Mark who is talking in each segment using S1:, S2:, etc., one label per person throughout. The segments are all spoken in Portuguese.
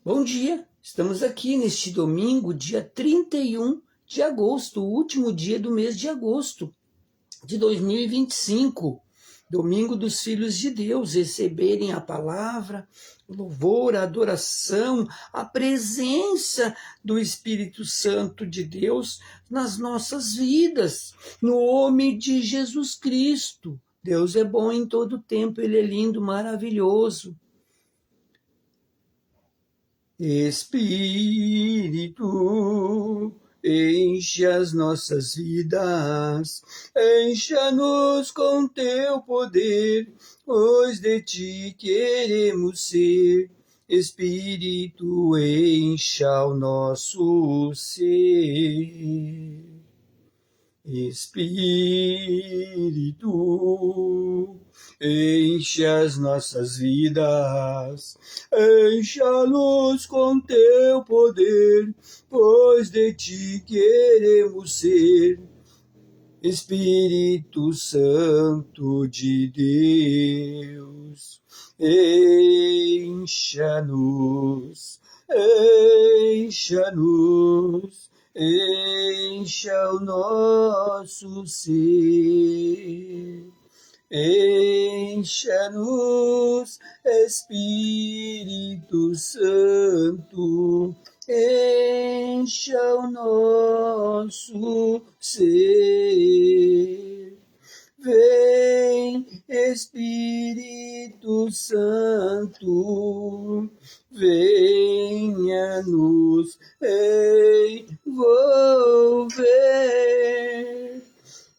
S1: Bom dia, estamos aqui neste domingo, dia 31 de agosto, o último dia do mês de agosto de 2025, domingo dos filhos de Deus, receberem a palavra, o louvor, a adoração, a presença do Espírito Santo de Deus nas nossas vidas, no nome de Jesus Cristo. Deus é bom em todo tempo, Ele é lindo, maravilhoso. Espírito, enche as nossas vidas, encha-nos com teu poder, pois de ti queremos ser. Espírito, encha o nosso ser. Espírito, enche as nossas vidas, encha-nos com teu poder, pois de ti queremos ser. Espírito Santo de Deus, encha-nos, encha-nos, encha o nosso ser. Encha-nos, Espírito Santo, encha o nosso ser. Vem, Espírito Santo, venha nos envolver.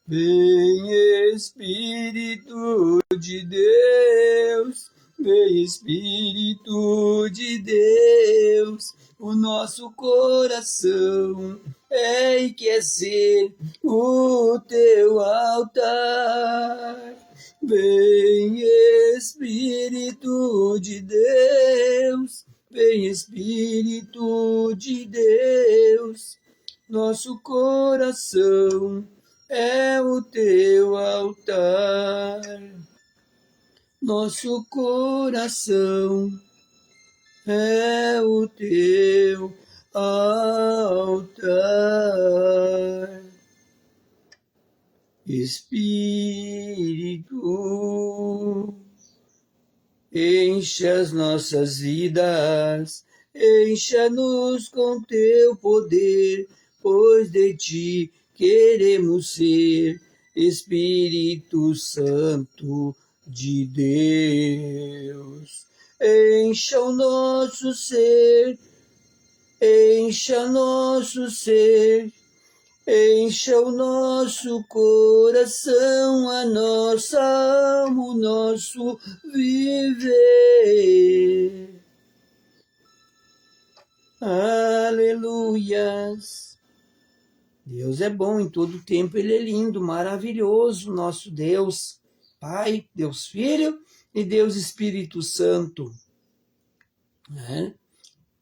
S1: Vem, Espírito de Deus, vem, Espírito de Deus, o nosso coração e quer ser o teu altar. Vem, Espírito de Deus, vem, Espírito de Deus, nosso coração é o teu altar. Nosso coração é o teu altar. Espírito, enche as nossas vidas, encha-nos com teu poder, pois de ti queremos ser. Espírito Santo de Deus, encha o nosso ser, encha nosso ser, encha o nosso coração, a nossa alma, o nosso viver. Aleluias. Deus é bom em todo tempo, Ele é lindo, maravilhoso, nosso Deus, Pai, Deus Filho e Deus Espírito Santo.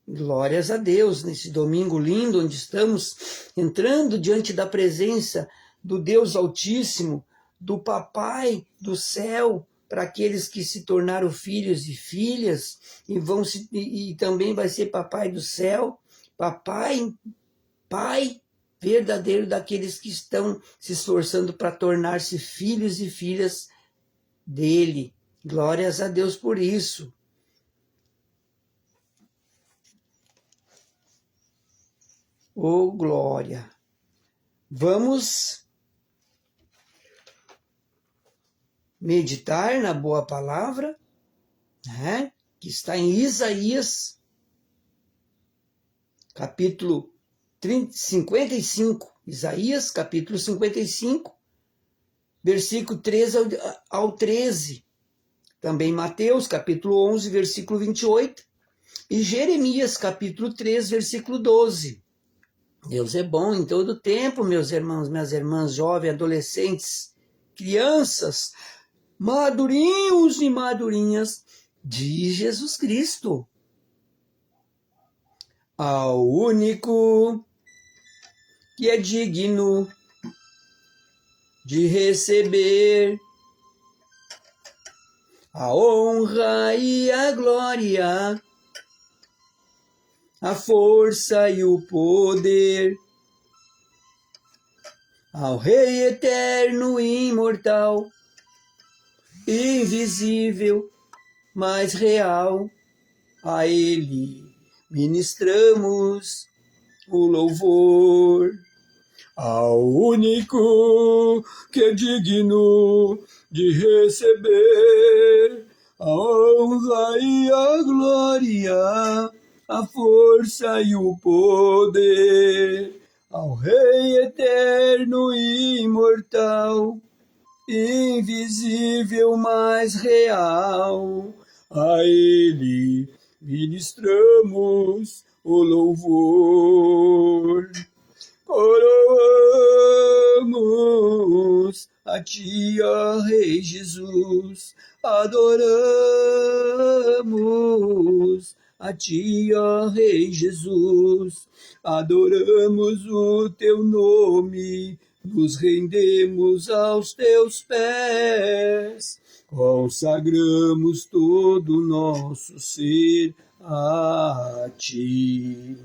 S1: Glórias a Deus, nesse domingo lindo, onde estamos entrando diante da presença do Deus Altíssimo, do Papai do céu, para aqueles que se tornaram filhos e filhas, e também vai ser Papai do céu, Papai, Pai verdadeiro daqueles que estão se esforçando para tornar-se filhos e filhas dele. Glórias a Deus por isso. Oh, glória! Vamos meditar na boa palavra, né? Que está em Isaías, capítulo 55, Isaías, capítulo 55, versículo 13 ao 13. Também Mateus, capítulo 11, versículo 28. E Jeremias, capítulo 3, versículo 12. Deus é bom em todo tempo, meus irmãos, minhas irmãs, jovens, adolescentes, crianças, madurinhos e madurinhas de Jesus Cristo. Ao único que é digno de receber a honra e a glória, a força e o poder. Ao Rei eterno e imortal, invisível, mas real, a Ele ministramos o louvor. Ao único que é digno de receber a honra e a glória, a força e o poder, ao Rei eterno e imortal, invisível, mas real, a Ele ministramos o louvor. Coroamos a Ti, ó Rei Jesus, adoramos a Ti, ó Rei Jesus, adoramos o Teu nome, nos rendemos aos Teus pés, consagramos todo o nosso ser a Ti.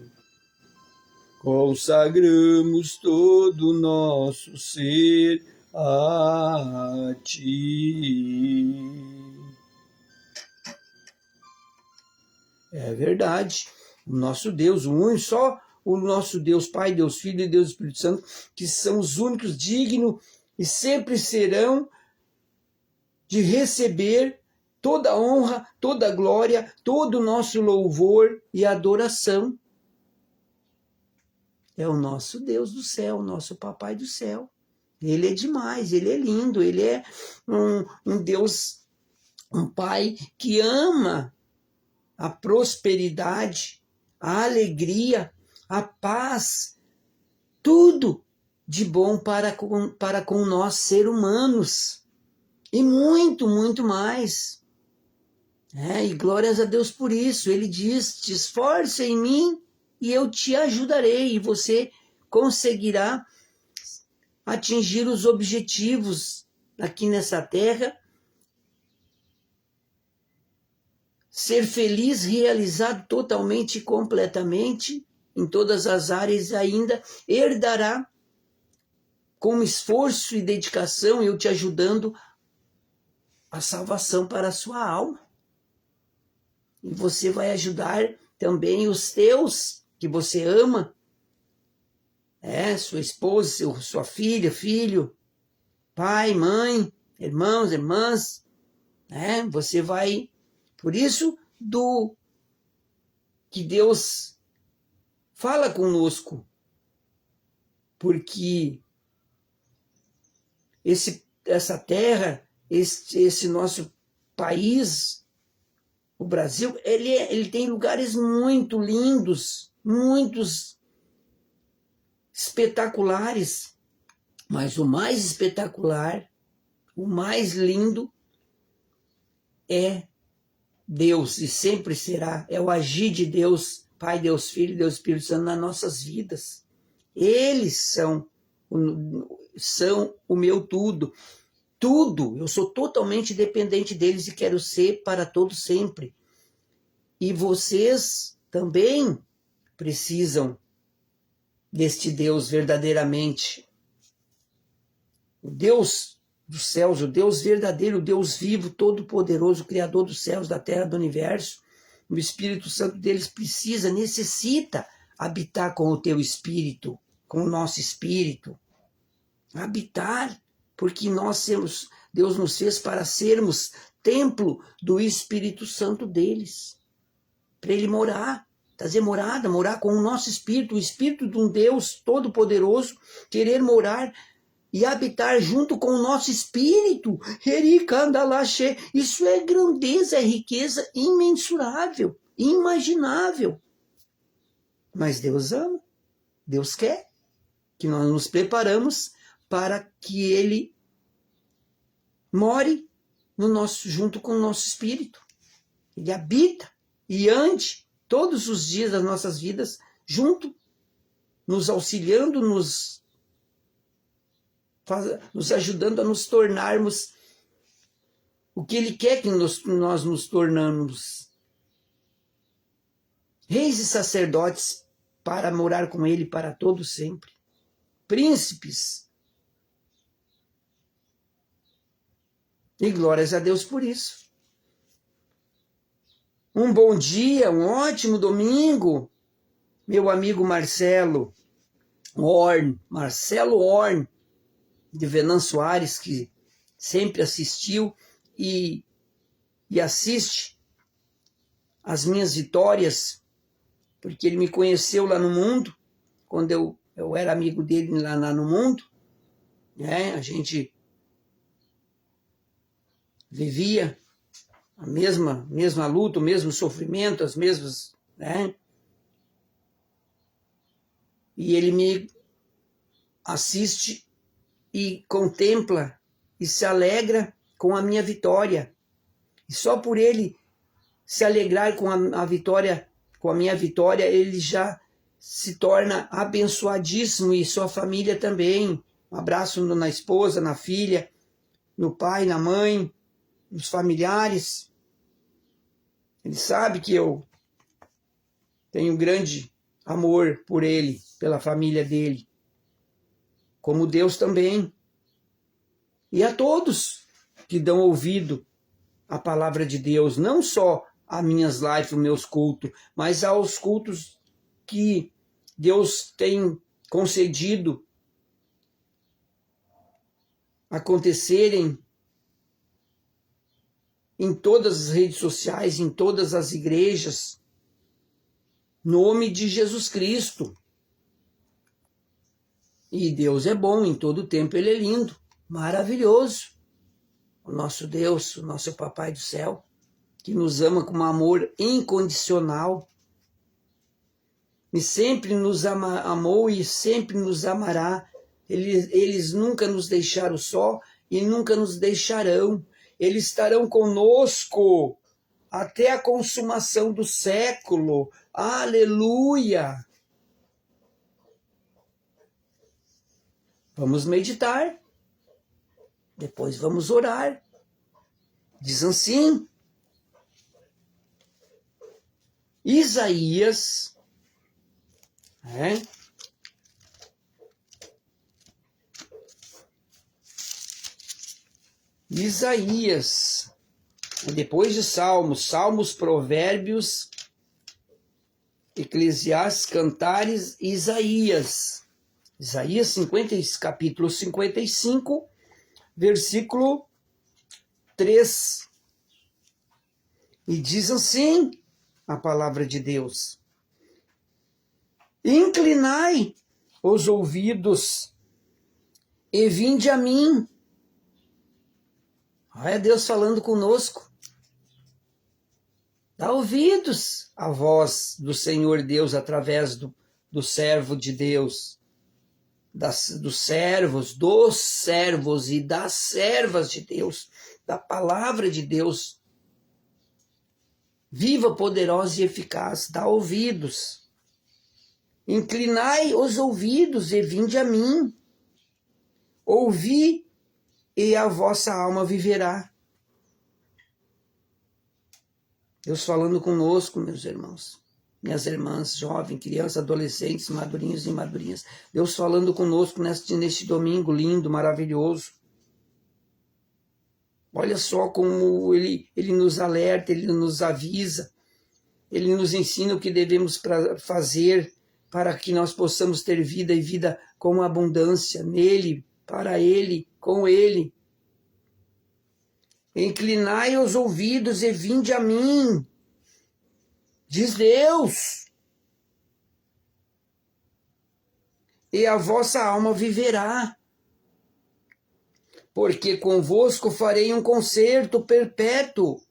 S1: Consagramos todo o nosso ser a Ti. É verdade. O nosso Deus, o único, só o nosso Deus Pai, Deus Filho e Deus Espírito Santo, que são os únicos dignos e sempre serão de receber toda a honra, toda a glória, todo o nosso louvor e adoração. É o nosso Deus do céu, o nosso Papai do céu. Ele é demais, Ele é lindo, Ele é um Deus, um Pai que ama a prosperidade, a alegria, a paz, tudo de bom para com nós, seres humanos. E muito, muito mais. E glórias a Deus por isso. Ele diz, te esforce em mim e eu te ajudarei, e você conseguirá atingir os objetivos aqui nessa terra, ser feliz, realizado totalmente e completamente em todas as áreas, ainda herdará com esforço e dedicação, eu te ajudando, a salvação para a sua alma. E você vai ajudar também os teus, que você ama, sua esposa, sua filha, filho, pai, mãe, irmãos, irmãs, você vai, por isso, que Deus fala conosco, porque essa terra, esse nosso país, o Brasil, ele tem lugares muito lindos, muitos espetaculares, mas o mais espetacular, o mais lindo é Deus, e sempre será, é o agir de Deus, Pai, Deus Filho e Deus Espírito Santo nas nossas vidas. Eles são o meu tudo. Tudo, eu sou totalmente dependente deles e quero ser para todo sempre. E vocês também precisam deste Deus verdadeiramente. O Deus dos céus, o Deus verdadeiro, o Deus vivo, todo-poderoso, Criador dos céus, da terra, do universo. O Espírito Santo deles necessita habitar com o teu espírito, com o nosso espírito. Habitar, porque Deus nos fez para sermos templo do Espírito Santo deles. Para Ele morar, trazer morada, morar com o nosso espírito, o espírito de um Deus todo-poderoso, querer morar e habitar junto com o nosso espírito. Isso é grandeza, é riqueza imensurável, inimaginável. Mas Deus ama, Deus quer que nós nos preparamos para que Ele more junto com o nosso espírito. Ele habita e ande todos os dias das nossas vidas junto, nos auxiliando, nos ajudando a nos tornarmos o que Ele quer que nós nos tornamos. reis e sacerdotes para morar com ele para todo sempre, príncipes. E glórias a Deus por isso. Um bom dia, um ótimo domingo, meu amigo Marcelo Horn, de Venâncio Aires, que sempre assistiu e assiste as minhas vitórias, porque ele me conheceu lá no mundo, quando eu era amigo dele lá no mundo, né? A gente vivia a mesma luta, o mesmo sofrimento, as mesmas, né? E ele me assiste e contempla e se alegra com a minha vitória. E só por ele se alegrar com a vitória, com a minha vitória, ele já se torna abençoadíssimo, e sua família também. Um abraço na esposa, na filha, no pai, na mãe, nos familiares. Ele sabe que eu tenho grande amor por ele, pela família dele, como Deus também. E a todos que dão ouvido à palavra de Deus, não só a minhas lives, os meus cultos, mas aos cultos que Deus tem concedido acontecerem em todas as redes sociais, em todas as igrejas, nome de Jesus Cristo. E Deus é bom, em todo tempo Ele é lindo, maravilhoso. O nosso Deus, o nosso Papai do céu, que nos ama com um amor incondicional, e sempre nos amou e sempre nos amará. Eles nunca nos deixaram só e nunca nos deixarão. Eles estarão conosco até a consumação do século. Aleluia! Vamos meditar. Depois vamos orar. Diz assim, Isaías, Isaías, depois de Salmos, Provérbios, Eclesiastes, Cantares, Isaías, capítulo 55, versículo 3. E diz assim a palavra de Deus: inclinai os ouvidos e vinde a mim. Olha Deus falando conosco. Dá ouvidos à voz do Senhor Deus através do servo de Deus, dos servos e das servas de Deus, da palavra de Deus, viva, poderosa e eficaz. Dá ouvidos. Inclinai os ouvidos e vinde a mim. Ouvi e a vossa alma viverá. Deus falando conosco, meus irmãos, minhas irmãs, jovens, crianças, adolescentes, madurinhos e madurinhas. Deus falando conosco neste domingo lindo, maravilhoso. Olha só como ele nos alerta, ele nos avisa, ele nos ensina o que devemos fazer para que nós possamos ter vida e vida com abundância nele, para ele, com ele. Inclinai os ouvidos e vinde a mim, diz Deus, e a vossa alma viverá, porque convosco farei um concerto perpétuo.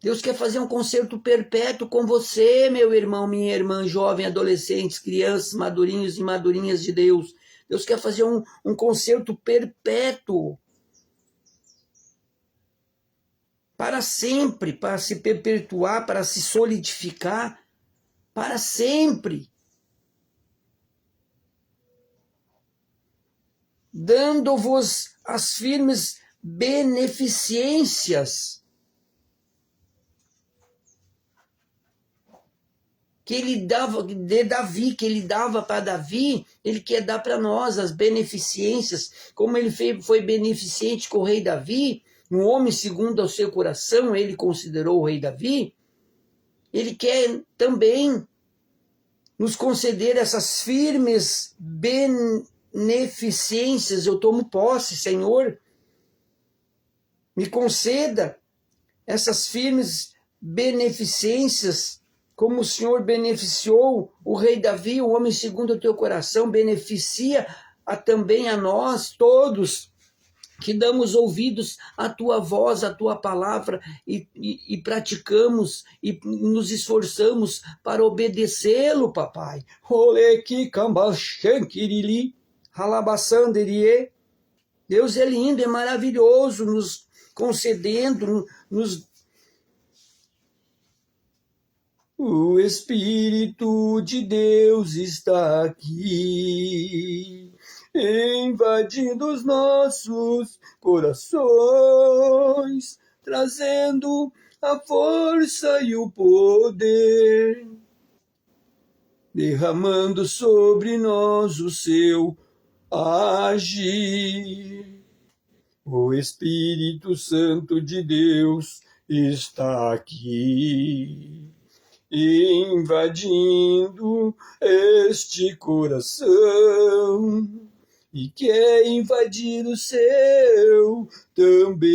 S1: Deus quer fazer um concerto perpétuo com você, meu irmão, minha irmã, jovem, adolescentes, crianças, madurinhos e madurinhas de Deus. Deus quer fazer um concerto perpétuo. Para sempre, para se perpetuar, para se solidificar, para sempre. Dando-vos as firmes beneficências que ele dava de Davi, que ele dava para Davi, ele quer dar para nós as beneficências, como ele foi beneficente com o rei Davi, um homem segundo o seu coração, ele considerou o rei Davi, ele quer também nos conceder essas firmes beneficências. Eu tomo posse, Senhor, me conceda essas firmes beneficências, como o Senhor beneficiou o rei Davi, o homem segundo o teu coração, beneficia também a nós todos, que damos ouvidos à tua voz, à tua palavra, e praticamos, e nos esforçamos para obedecê-lo, papai. Deus é lindo, é maravilhoso, nos concedendo, O Espírito de Deus está aqui, invadindo os nossos corações, trazendo a força e o poder, derramando sobre nós o seu agir. O Espírito Santo de Deus está aqui, invadindo este coração, e quer invadir o seu também.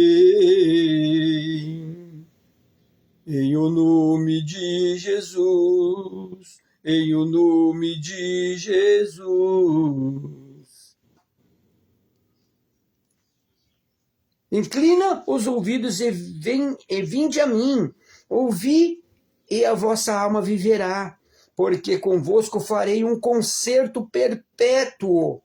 S1: Em o nome de Jesus, em o nome de Jesus. Inclina os ouvidos e vinde a mim, ouvi, e a vossa alma viverá, porque convosco farei um concerto perpétuo,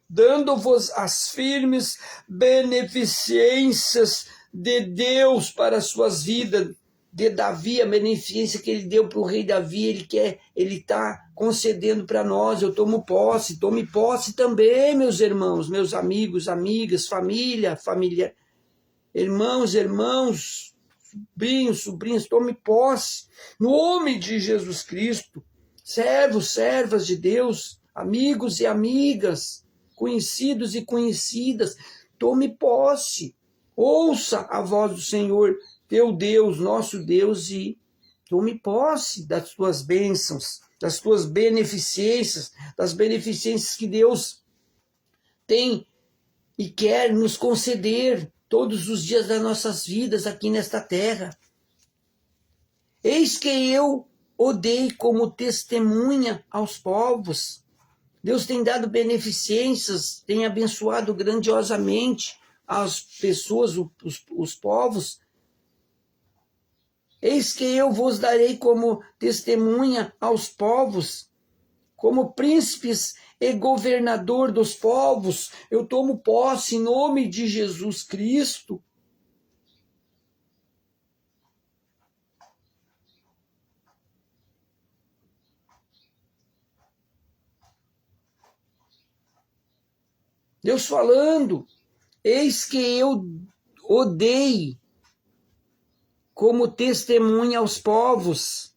S1: dando-vos as firmes beneficências de Deus para as suas vidas, de Davi, a beneficência que ele deu para o rei Davi, ele está concedendo para nós. Eu tomo posse, tome posse também, meus irmãos, meus amigos, amigas, família, irmãos, sobrinhos, tome posse, no nome de Jesus Cristo, servos, servas de Deus, amigos e amigas, conhecidos e conhecidas, tome posse, ouça a voz do Senhor, teu Deus, nosso Deus, e tome posse das tuas bênçãos, das tuas beneficências, das beneficências que Deus tem e quer nos conceder todos os dias das nossas vidas aqui nesta terra. Eis que eu o dei como testemunha aos povos. Deus tem dado beneficências, tem abençoado grandiosamente as pessoas, os povos. Eis que eu vos darei como testemunha aos povos, como príncipes e governador dos povos. Eu tomo posse em nome de Jesus Cristo. Deus falando, eis que eu o dei como testemunha aos povos,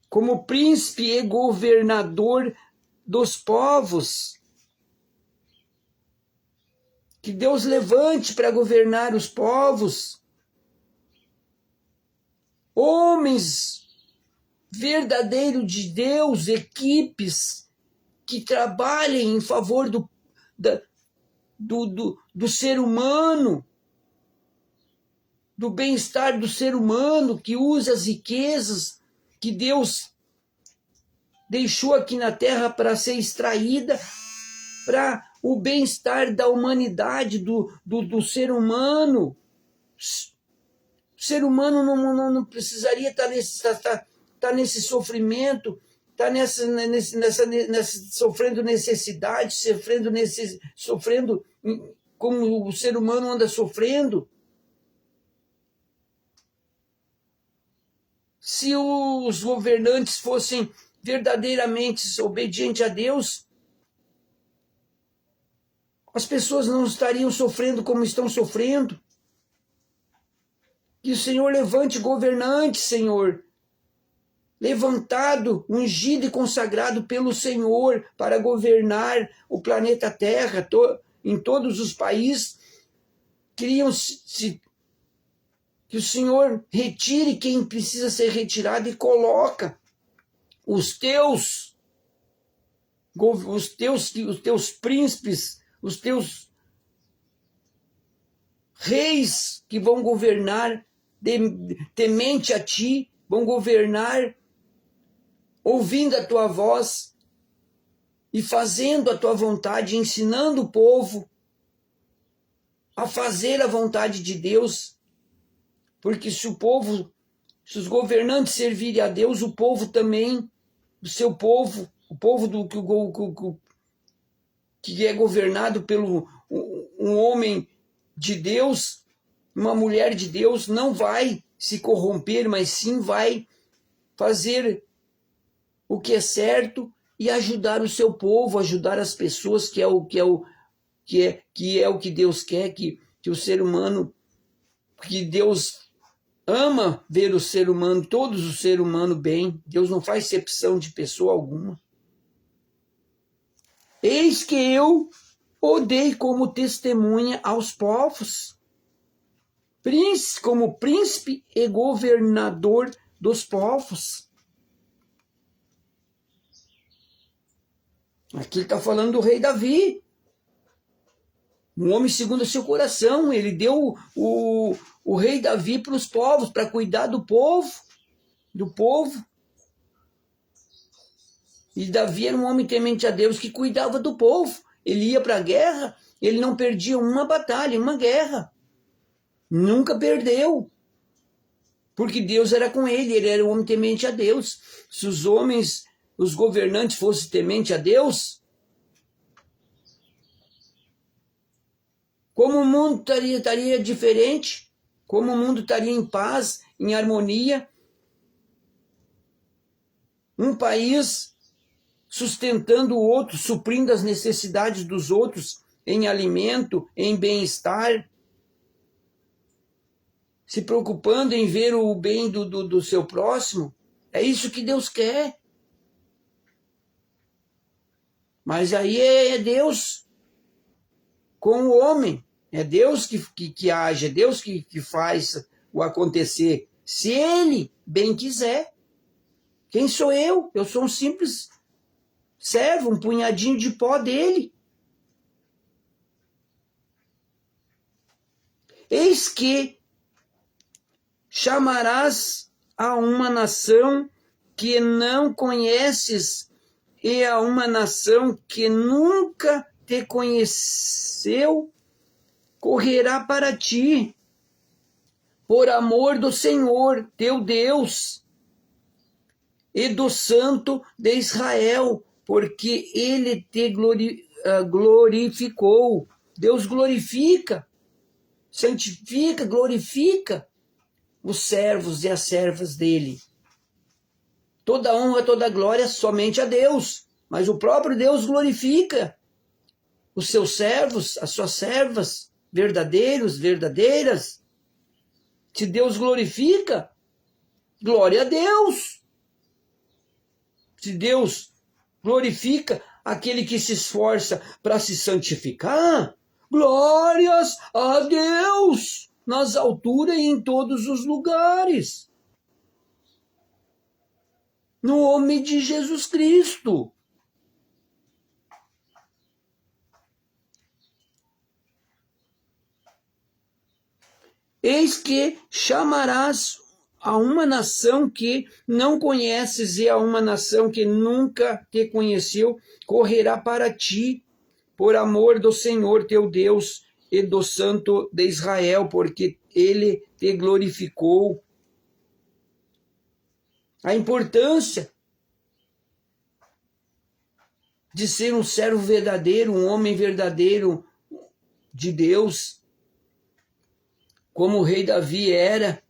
S1: como príncipe e governador dos povos. Que Deus levante para governar os povos homens verdadeiros de Deus, equipes que trabalhem em favor do ser humano, do bem-estar do ser humano, que use as riquezas que Deus deixou aqui na terra para ser extraída para o bem-estar da humanidade, do ser humano. O ser humano não precisaria estar nesse sofrimento, estar sofrendo necessidade, sofrendo como o ser humano anda sofrendo. Se os governantes fossem verdadeiramente obedientes a Deus, as pessoas não estariam sofrendo como estão sofrendo. Que o Senhor levante governantes, Senhor, levantado, ungido e consagrado pelo Senhor para governar o planeta Terra, em todos os países. Queriam-se que o Senhor retire quem precisa ser retirado e coloca os teus príncipes, os teus reis que vão governar temente a ti, vão governar ouvindo a tua voz e fazendo a tua vontade, ensinando o povo a fazer a vontade de Deus. Porque se os governantes servirem a Deus, o povo também, o seu povo, o povo que é governado pelo um homem de Deus, uma mulher de Deus, não vai se corromper, mas sim vai fazer o que é certo e ajudar o seu povo, ajudar as pessoas, que é o que Deus quer, que o ser humano, que Deus ama ver o ser humano, todos os seres humanos bem. Deus não faz exceção de pessoa alguma. Eis que eu o dei como testemunha aos povos, como príncipe e governador dos povos. Aqui está falando do rei Davi, um homem segundo o seu coração. Ele deu o rei Davi para os povos, para cuidar do povo. E Davi era um homem temente a Deus que cuidava do povo. Ele ia para a guerra, ele não perdia uma batalha, uma guerra. Nunca perdeu. Porque Deus era com ele era um homem temente a Deus. Se os governantes fossem tementes a Deus, como o mundo estaria diferente, como o mundo estaria em paz, em harmonia. Um país sustentando o outro, suprindo as necessidades dos outros em alimento, em bem-estar, se preocupando em ver o bem do seu próximo. É isso que Deus quer. Mas aí é Deus com o homem. É Deus que age, é Deus que faz o acontecer. Se Ele bem quiser. Quem sou eu? Eu sou um simples servo, um punhadinho de pó dele. Eis que chamarás a uma nação que não conheces e a uma nação que nunca te conheceu, correrá para ti, por amor do Senhor, teu Deus, e do Santo de Israel, porque Ele te glorificou. Deus glorifica, santifica, glorifica os servos e as servas dele. Toda honra, toda glória somente a Deus, mas o próprio Deus glorifica os seus servos, as suas servas, verdadeiros, verdadeiras. Se Deus glorifica, glória a Deus. Se Deus glorifica aquele que se esforça para se santificar, glórias a Deus nas alturas e em todos os lugares. No nome de Jesus Cristo. Eis que chamarás a uma nação que não conheces e a uma nação que nunca te conheceu, correrá para ti, por amor do Senhor teu Deus e do Santo de Israel, porque Ele te glorificou. A importância de ser um servo verdadeiro, um homem verdadeiro de Deus, como o rei Davi era,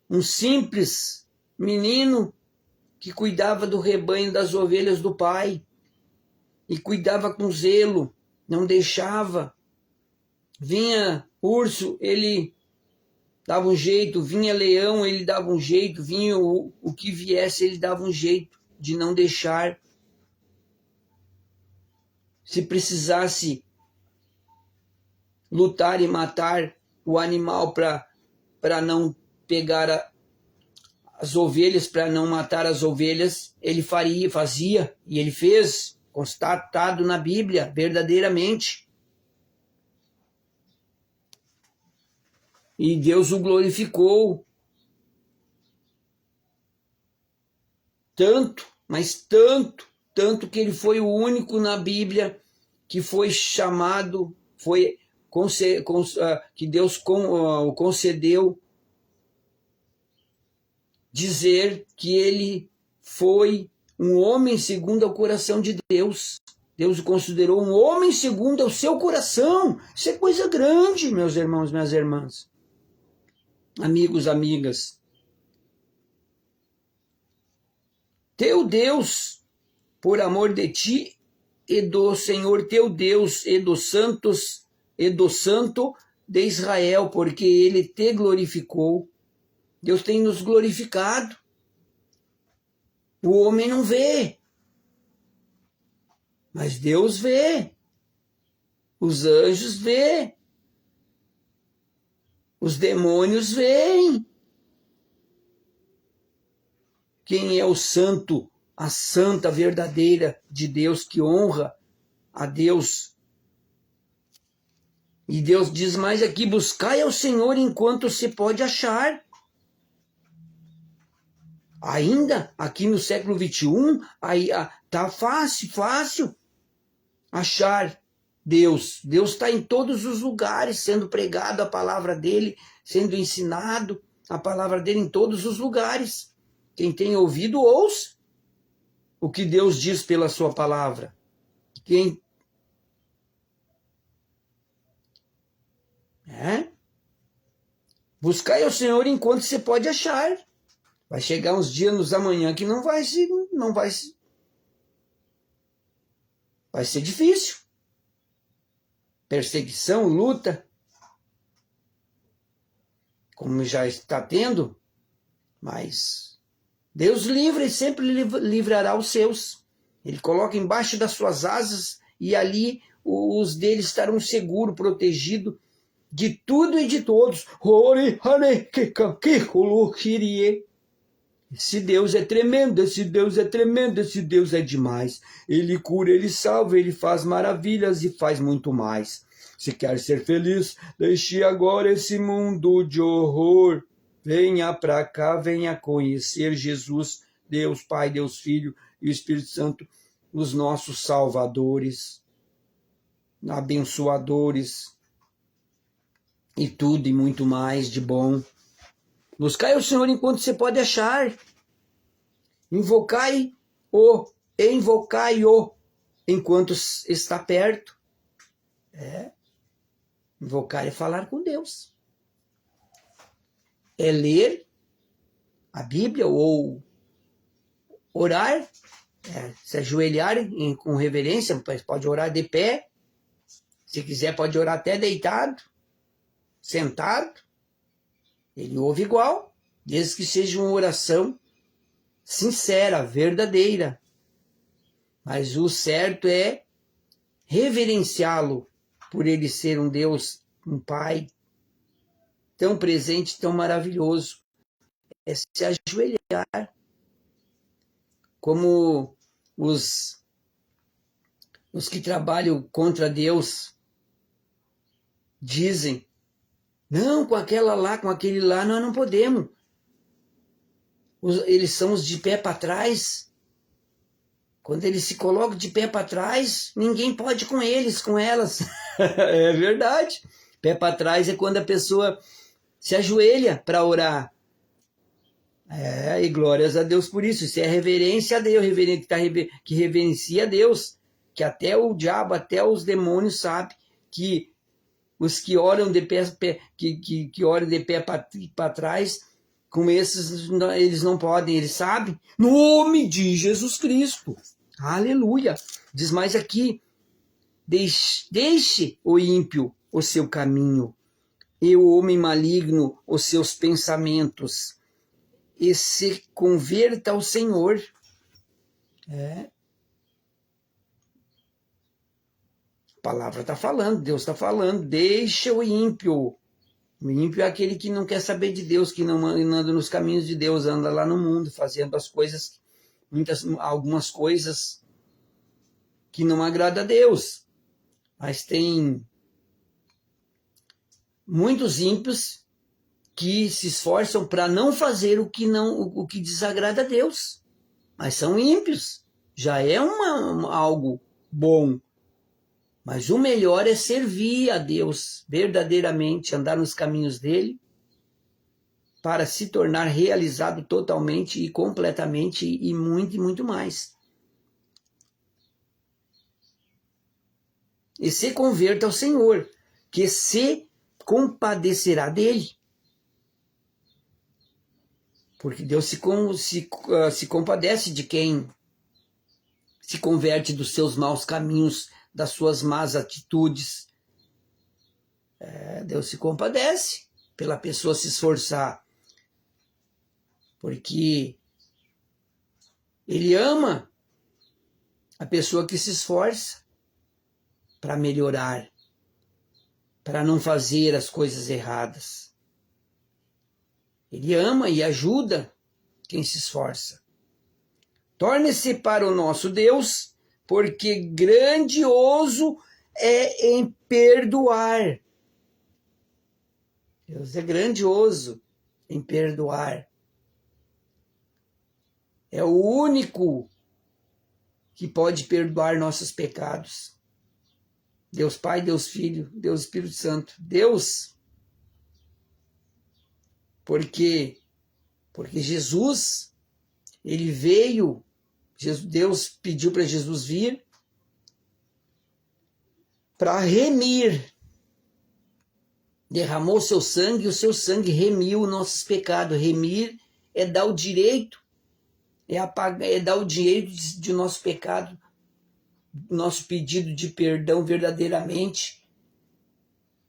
S1: um simples menino que cuidava do rebanho das ovelhas do pai e cuidava com zelo, não deixava. Vinha urso, ele dava um jeito, vinha leão, ele dava um jeito, vinha o que viesse, ele dava um jeito de não deixar. Se precisasse lutar e matar o animal para não pegar as ovelhas, para não matar as ovelhas, ele fazia, e ele fez, constatado na Bíblia, verdadeiramente. E Deus o glorificou tanto, mas tanto que ele foi o único na Bíblia que foi chamado, que Deus concedeu dizer que ele foi um homem segundo o coração de Deus. Deus o considerou um homem segundo o seu coração. Isso é coisa grande, meus irmãos, minhas irmãs. Amigos, amigas. Teu Deus, por amor de ti e do Senhor teu Deus e dos santos e do Santo de Israel, porque ele te glorificou. Deus tem nos glorificado. O homem não vê, mas Deus vê. Os anjos vê. Os demônios veem. Quem é o santo, a santa verdadeira de Deus que honra a Deus? E Deus diz mais aqui: buscai ao Senhor enquanto se pode achar. Ainda aqui no século XXI, aí tá fácil achar Deus. Deus está em todos os lugares, sendo pregado a palavra dele, sendo ensinado a palavra dele em todos os lugares. Quem tem ouvido, ouça o que Deus diz pela sua palavra. Buscai ao Senhor enquanto se pode achar. Vai chegar uns dias nos amanhã que vai ser difícil. Perseguição, luta, como já está tendo, mas Deus livra e sempre livrará os seus. Ele coloca embaixo das suas asas e ali os deles estarão seguros, protegidos de tudo e de todos. Esse Deus é tremendo, esse Deus é tremendo, esse Deus é demais. Ele cura, ele salva, ele faz maravilhas e faz muito mais. Se quer ser feliz, deixe agora esse mundo de horror. Venha para cá, venha conhecer Jesus, Deus Pai, Deus Filho e o Espírito Santo, os nossos salvadores, abençoadores e tudo e muito mais de bom. Buscai o Senhor enquanto você pode achar. Invocai-o enquanto está perto. Invocar é falar com Deus. É ler a Bíblia ou orar, se ajoelhar com reverência, pode orar de pé. Se quiser pode orar até deitado, sentado. Ele ouve igual, desde que seja uma oração sincera, verdadeira. Mas o certo é reverenciá-lo por ele ser um Deus, um Pai tão presente, tão maravilhoso. É se ajoelhar, como os que trabalham contra Deus dizem. Não, com aquele lá, nós não podemos. Eles são os de pé para trás. Quando eles se colocam de pé para trás, ninguém pode com eles, com elas. É verdade. Pé para trás é quando a pessoa se ajoelha para orar. E glórias a Deus por isso. Isso é reverência a Deus, que reverencia a Deus. Que até o diabo, até os demônios sabem que os que oram de pé, que oram de pé para trás, com esses eles não podem, eles sabem. No nome de Jesus Cristo. Aleluia. Diz mais aqui: deixe o ímpio o seu caminho e o homem maligno os seus pensamentos, e se converta ao Senhor. A palavra está falando, Deus está falando, deixa o ímpio. O ímpio é aquele que não quer saber de Deus, que não anda nos caminhos de Deus, anda lá no mundo, fazendo as coisas, algumas coisas que não agradam a Deus. Mas tem muitos ímpios que se esforçam para não fazer o que desagrada a Deus. Mas são ímpios. Já é algo bom. Mas o melhor é servir a Deus verdadeiramente, andar nos caminhos dele, para se tornar realizado totalmente e completamente e muito mais. E se converta ao Senhor, que se compadecerá dele. Porque Deus se compadece de quem se converte dos seus maus caminhos, das suas más atitudes. Deus se compadece pela pessoa se esforçar. Porque Ele ama a pessoa que se esforça para melhorar, para não fazer as coisas erradas. Ele ama e ajuda quem se esforça. Torne-se para o nosso Deus, porque grandioso é em perdoar. Deus é grandioso em perdoar. É o único que pode perdoar nossos pecados. Deus Pai, Deus Filho, Deus Espírito Santo. Deus, porque Jesus, ele veio, Deus pediu para Jesus vir para remir. Derramou seu sangue e o seu sangue remiu nossos pecados. Remir é dar o direito, é dar o direito de nosso pecado, nosso pedido de perdão verdadeiramente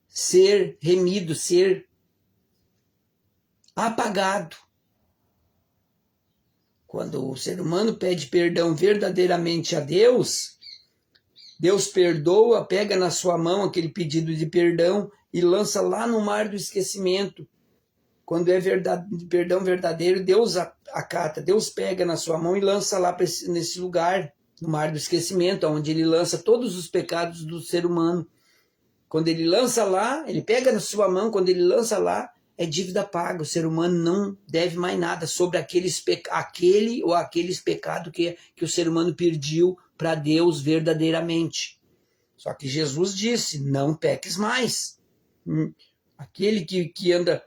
S1: ser remido, ser apagado. Quando o ser humano pede perdão verdadeiramente a Deus, Deus perdoa, pega na sua mão aquele pedido de perdão e lança lá no mar do esquecimento. Quando é perdão verdadeiro, Deus acata, Deus pega na sua mão e lança lá nesse lugar, no mar do esquecimento, onde ele lança todos os pecados do ser humano. Quando ele lança lá, ele pega na sua mão, quando ele lança lá, é dívida paga. O ser humano não deve mais nada sobre aqueles pecados que o ser humano pediu para Deus verdadeiramente. Só que Jesus disse, não peques mais. Aquele que anda...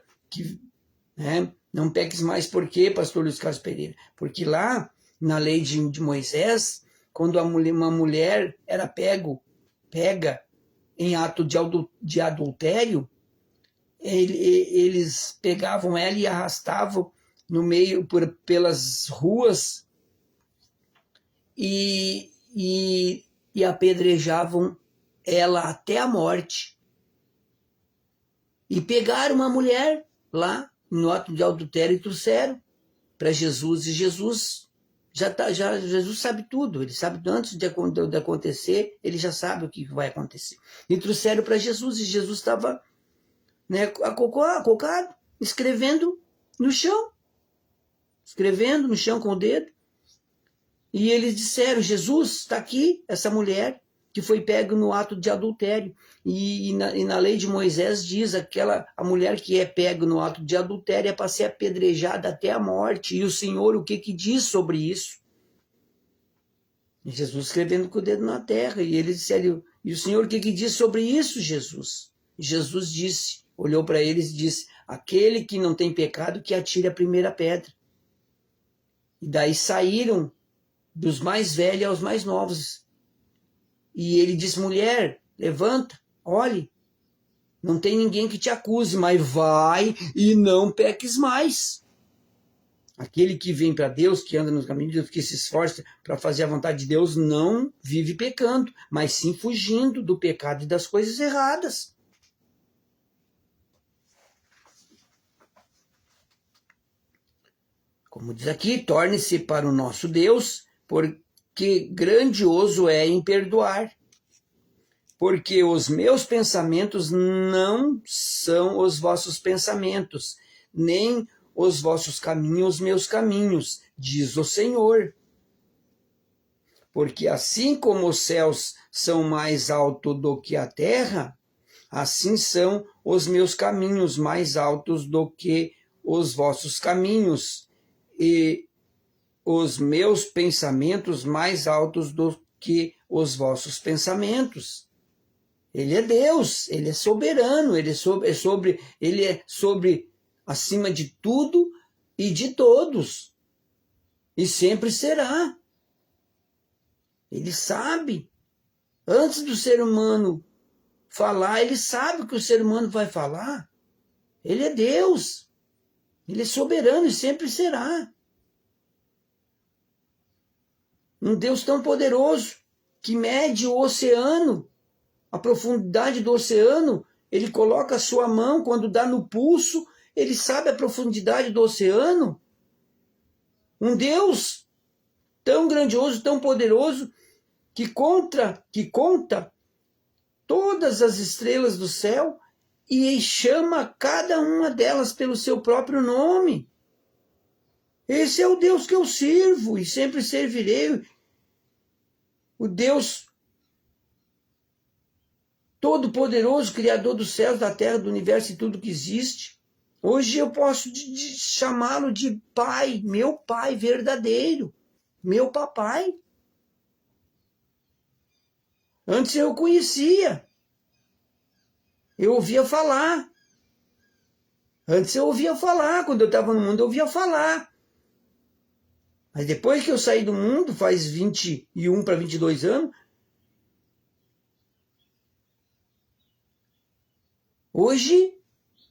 S1: não peques mais. Por quê, pastor Luiz Carlos Pereira? Porque lá, na lei de Moisés, quando uma mulher era pega em ato de adultério, eles pegavam ela e arrastavam no meio, pelas ruas e apedrejavam ela até a morte. E pegaram uma mulher lá no ato de adultério e trouxeram para Jesus. E Jesus Jesus sabe tudo. Ele sabe antes de acontecer, ele já sabe o que vai acontecer. E trouxeram para Jesus e Jesus estava acocado, escrevendo no chão com o dedo. E eles disseram, Jesus, está aqui essa mulher que foi pega no ato de adultério. E na lei de Moisés diz, a mulher que é pega no ato de adultério é para ser apedrejada até a morte. E o Senhor, o que diz sobre isso? E Jesus escrevendo com o dedo na terra. E eles disseram, e o Senhor, o que diz sobre isso, Jesus? E Jesus disse, olhou para eles e disse, aquele que não tem pecado, que atire a primeira pedra. E daí saíram dos mais velhos aos mais novos. E ele disse, mulher, levanta, olhe, não tem ninguém que te acuse, mas vai e não peques mais. Aquele que vem para Deus, que anda nos caminhos de Deus, que se esforça para fazer a vontade de Deus, não vive pecando, mas sim fugindo do pecado e das coisas erradas. Como diz aqui, torne-se para o nosso Deus, porque grandioso é em perdoar. Porque os meus pensamentos não são os vossos pensamentos, nem os vossos caminhos, meus caminhos, diz o Senhor. Porque assim como os céus são mais altos do que a terra, assim são os meus caminhos mais altos do que os vossos caminhos, e os meus pensamentos mais altos do que os vossos pensamentos. Ele é Deus, ele é soberano, ele é sobre acima de tudo e de todos. E sempre será. Ele sabe. Antes do ser humano falar, ele sabe o que o ser humano vai falar. Ele é Deus. Ele é soberano e sempre será. Um Deus tão poderoso que mede o oceano, a profundidade do oceano. Ele coloca a sua mão quando dá no pulso, ele sabe a profundidade do oceano. Um Deus tão grandioso, tão poderoso, que conta todas as estrelas do céu e chama cada uma delas pelo seu próprio nome. Esse é o Deus que eu sirvo e sempre servirei. O Deus Todo-Poderoso, Criador dos céus, da terra, do universo e tudo que existe. Hoje eu posso chamá-lo de Pai, meu Pai verdadeiro, meu papai. Antes eu conhecia, eu ouvia falar. Antes eu ouvia falar, quando eu estava no mundo eu ouvia falar. Mas depois que eu saí do mundo, faz 21 para 22 anos, hoje,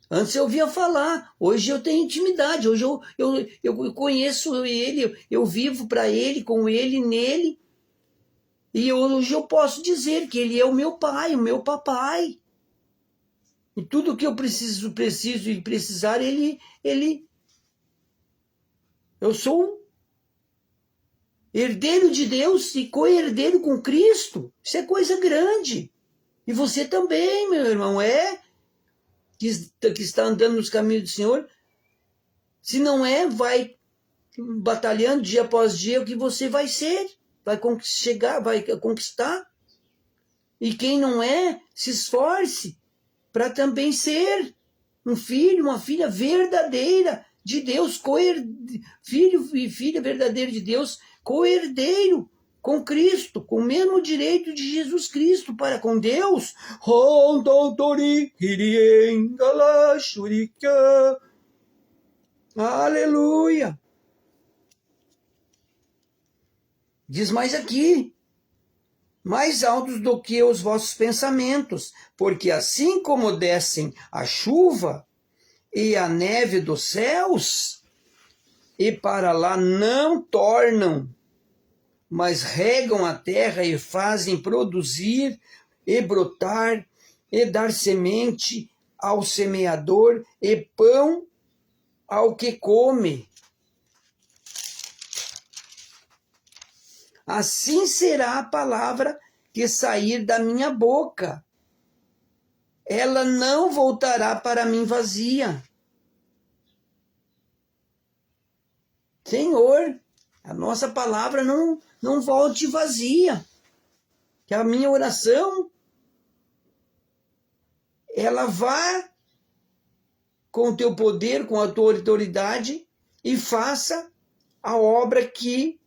S1: antes eu ouvia falar, hoje eu tenho intimidade, hoje eu conheço ele, eu vivo para ele, com ele, nele. E hoje eu posso dizer que ele é o meu pai, o meu papai. E tudo que eu preciso e precisar, eu sou herdeiro de Deus e co-herdeiro com Cristo. Isso é coisa grande. E você também, meu irmão, que está andando nos caminhos do Senhor. Se não vai batalhando dia após dia o que você vai ser, vai chegar, vai conquistar. E quem não se esforce para também ser um filho, uma filha verdadeira de Deus, filho e filha verdadeira de Deus, co-herdeiro com Cristo, com o mesmo direito de Jesus Cristo para com Deus. Aleluia! Diz mais aqui, mais altos do que os vossos pensamentos, porque assim como descem a chuva e a neve dos céus, e para lá não tornam, mas regam a terra e fazem produzir e brotar e dar semente ao semeador e pão ao que come. Assim será a palavra que sair da minha boca. Ela não voltará para mim vazia. Senhor, a nossa palavra não volte vazia. Que a minha oração, ela vá com o teu poder, com a tua autoridade e faça a obra que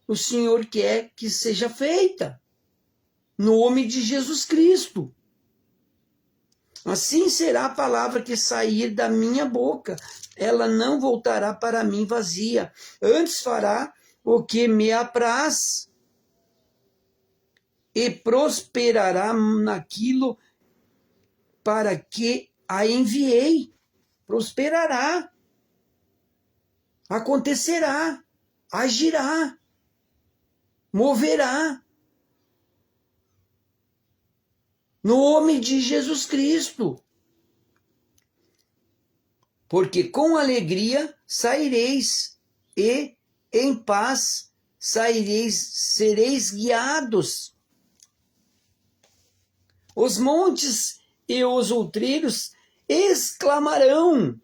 S1: o Senhor quer que seja feita. No nome de Jesus Cristo. Assim será a palavra que sair da minha boca. Ela não voltará para mim vazia. Antes fará o que me apraz. E prosperará naquilo para que a enviei. Prosperará. Acontecerá. Agirá. Moverá. No nome de Jesus Cristo. Porque com alegria saireis e em paz sereis guiados. Os montes e os outreiros exclamarão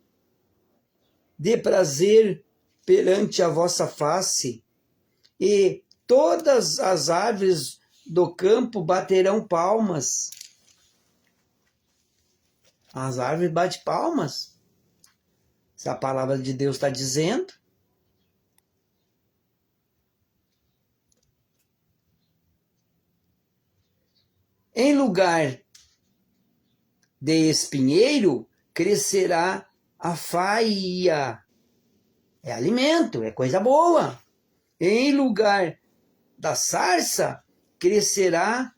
S1: de prazer perante a vossa face, e todas as árvores do campo baterão palmas. As árvores batem palmas. Se a palavra de Deus está dizendo. Em lugar de espinheiro, crescerá a faia. É alimento, é coisa boa. Em lugar da sarça, crescerá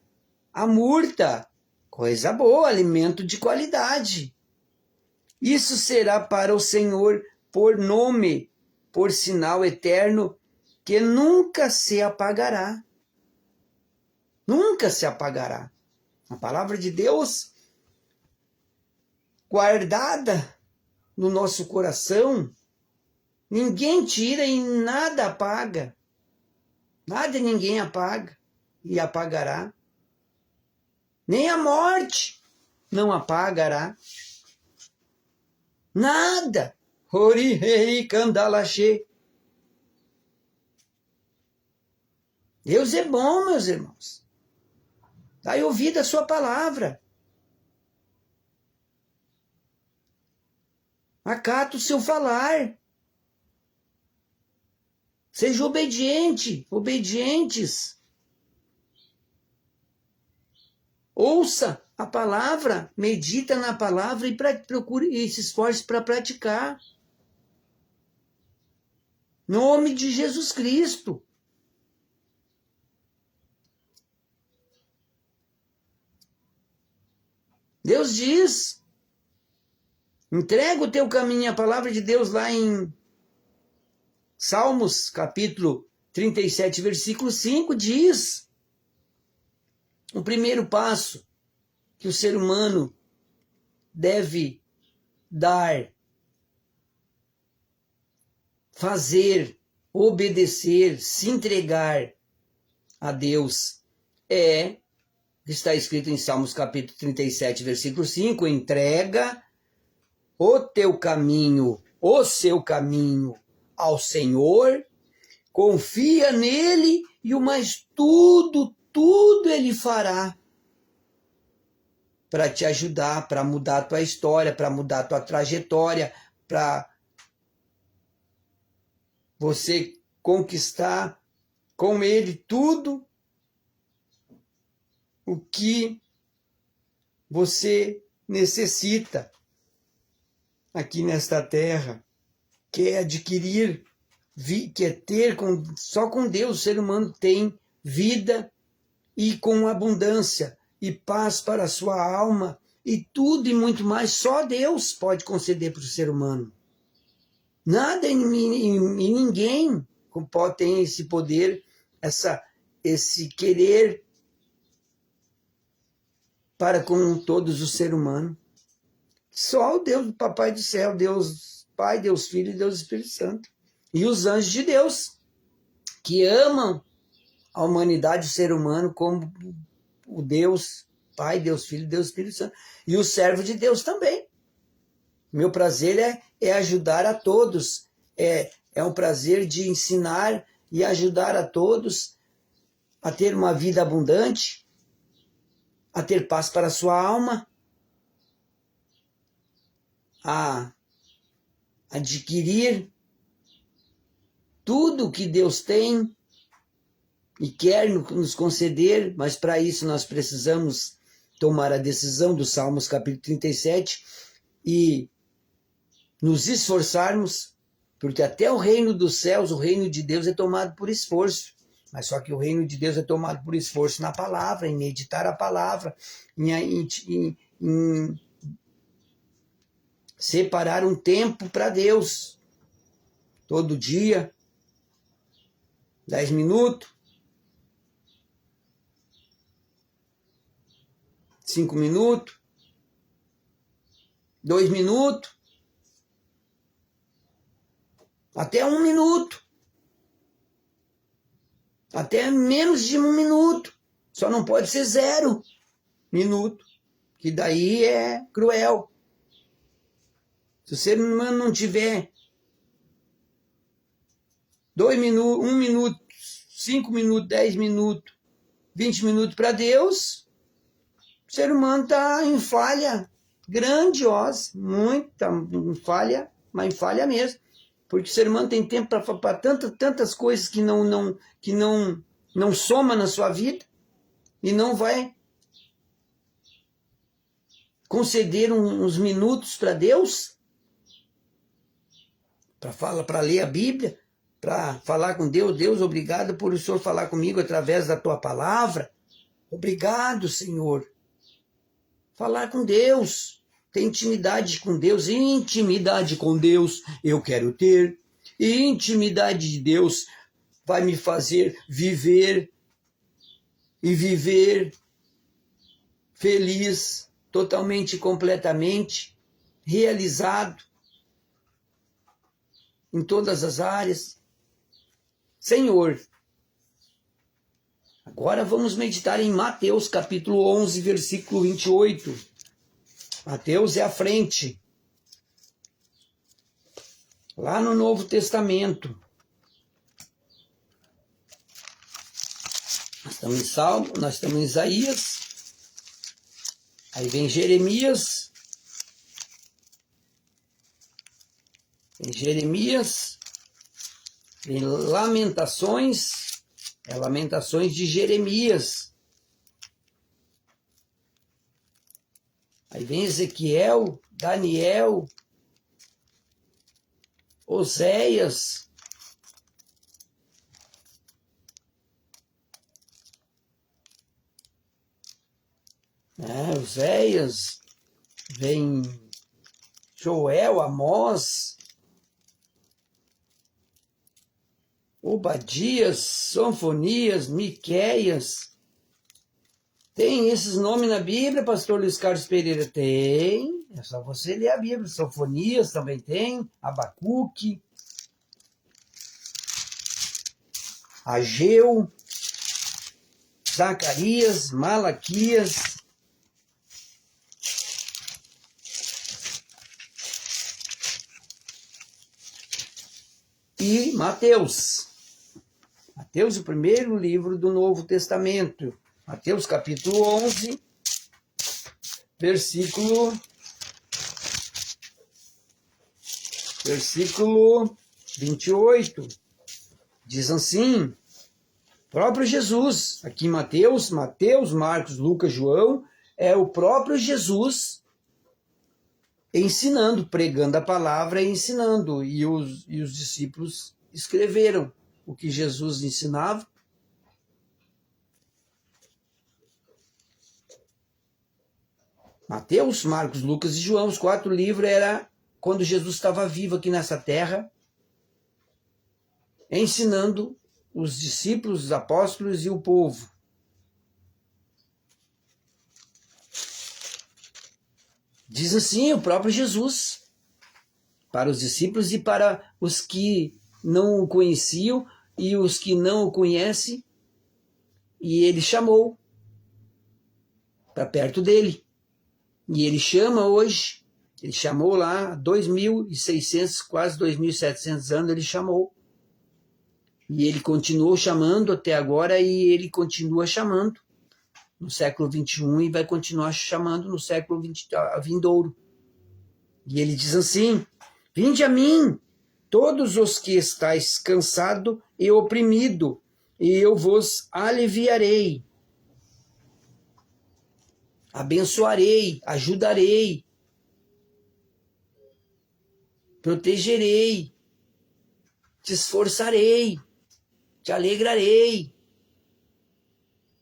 S1: a murta. Coisa boa, alimento de qualidade. Isso será para o Senhor por nome, por sinal eterno, que nunca se apagará. Nunca se apagará. A palavra de Deus, guardada no nosso coração, ninguém tira e nada apaga. Nada e ninguém apaga e apagará. Nem a morte não apagará. Nada. Hori Kandalache. Deus é bom, meus irmãos. Dai ouvido à sua palavra. Acata o seu falar. Seja obediente, obedientes. Ouça a palavra, medita na palavra e procure e se esforce para praticar. Nome de Jesus Cristo. Deus diz, entrega o teu caminho, a palavra de Deus lá em Salmos, capítulo 37, versículo 5, diz, o primeiro passo que o ser humano deve dar, fazer, obedecer, se entregar a Deus está escrito em Salmos capítulo 37, versículo 5, entrega o teu caminho, o seu caminho ao Senhor, confia nele e o mais tudo ele fará para te ajudar, para mudar a tua história, para mudar a tua trajetória, para você conquistar com ele tudo o que você necessita aqui nesta terra, quer adquirir, quer ter, só com Deus o ser humano tem vida e com abundância e paz para a sua alma e tudo e muito mais, só Deus pode conceder para o ser humano. Nada e ninguém tem esse poder, esse querer para com todos os seres humanos. Só o Deus, o Papai do céu, Deus Pai, Deus Filho e Deus Espírito Santo. E os anjos de Deus, que amam a humanidade, o ser humano, como o Deus Pai, Deus Filho e Deus Espírito Santo. E o servo de Deus também. Meu prazer é ajudar a todos. É um prazer de ensinar e ajudar a todos a ter uma vida abundante, a ter paz para a sua alma, a adquirir tudo que Deus tem e quer nos conceder, mas para isso nós precisamos tomar a decisão do Salmos capítulo 37 e nos esforçarmos, porque até o reino dos céus, o reino de Deus é tomado por esforço. Mas só que o reino de Deus é tomado por esforço na palavra, em meditar a palavra, em separar um tempo para Deus. Todo dia, 10 minutos, 5 minutos, 2 minutos, até 1 minuto. Até menos de 1 minuto. Só não pode ser 0 minuto, que daí é cruel. Se o ser humano não tiver 2 minutos, 1 minuto, 5 minutos, 10 minutos, 20 minutos para Deus, o ser humano está em falha grandiosa, muita falha, mas em falha mesmo. Porque o ser humano tem tempo para tantas coisas que não soma na sua vida e não vai conceder uns minutos para Deus, para ler a Bíblia, para falar com Deus. Deus, obrigado por o Senhor falar comigo através da tua palavra. Obrigado, Senhor. Falar com Deus, ter intimidade com Deus. Intimidade com Deus eu quero ter. E intimidade de Deus vai me fazer viver e viver feliz, totalmente e completamente, realizado em todas as áreas. Senhor, agora vamos meditar em Mateus capítulo 11, versículo 28. Mateus é a frente. Lá no Novo Testamento. Nós estamos em Salmo, nós estamos em Isaías. Aí vem Jeremias. Em Jeremias, em Lamentações, é Lamentações de Jeremias. Aí vem Ezequiel, Daniel, Oséias. Oséias, vem Joel, Amós, Obadias, Sofonias, Miqueias. Tem esses nomes na Bíblia, pastor Luiz Carlos Pereira? Tem, é só você ler a Bíblia. Sofonias também tem, Abacuque, Ageu, Zacarias, Malaquias. E Mateus. Mateus, o primeiro livro do Novo Testamento. Mateus capítulo 11, versículo 28. Diz assim, próprio Jesus, aqui Mateus, Marcos, Lucas, João, é o próprio Jesus ensinando, pregando a palavra e ensinando. E os discípulos escreveram o que Jesus ensinava. Mateus, Marcos, Lucas e João, os 4 livros, era quando Jesus estava vivo aqui nessa terra, ensinando os discípulos, os apóstolos e o povo. Diz assim o próprio Jesus, para os discípulos e para os que não o conheciam e os que não o conhecem, e ele chamou para perto dele. E ele chama hoje, ele chamou lá 2.600, quase 2.700 anos, ele chamou. E ele continuou chamando até agora e ele continua chamando no século XXI e vai continuar chamando no século vindouro. E ele diz assim, vinde a mim, todos os que estáis cansado e oprimido, e eu vos aliviarei. Abençoarei, ajudarei, protegerei, te esforçarei, te alegrarei,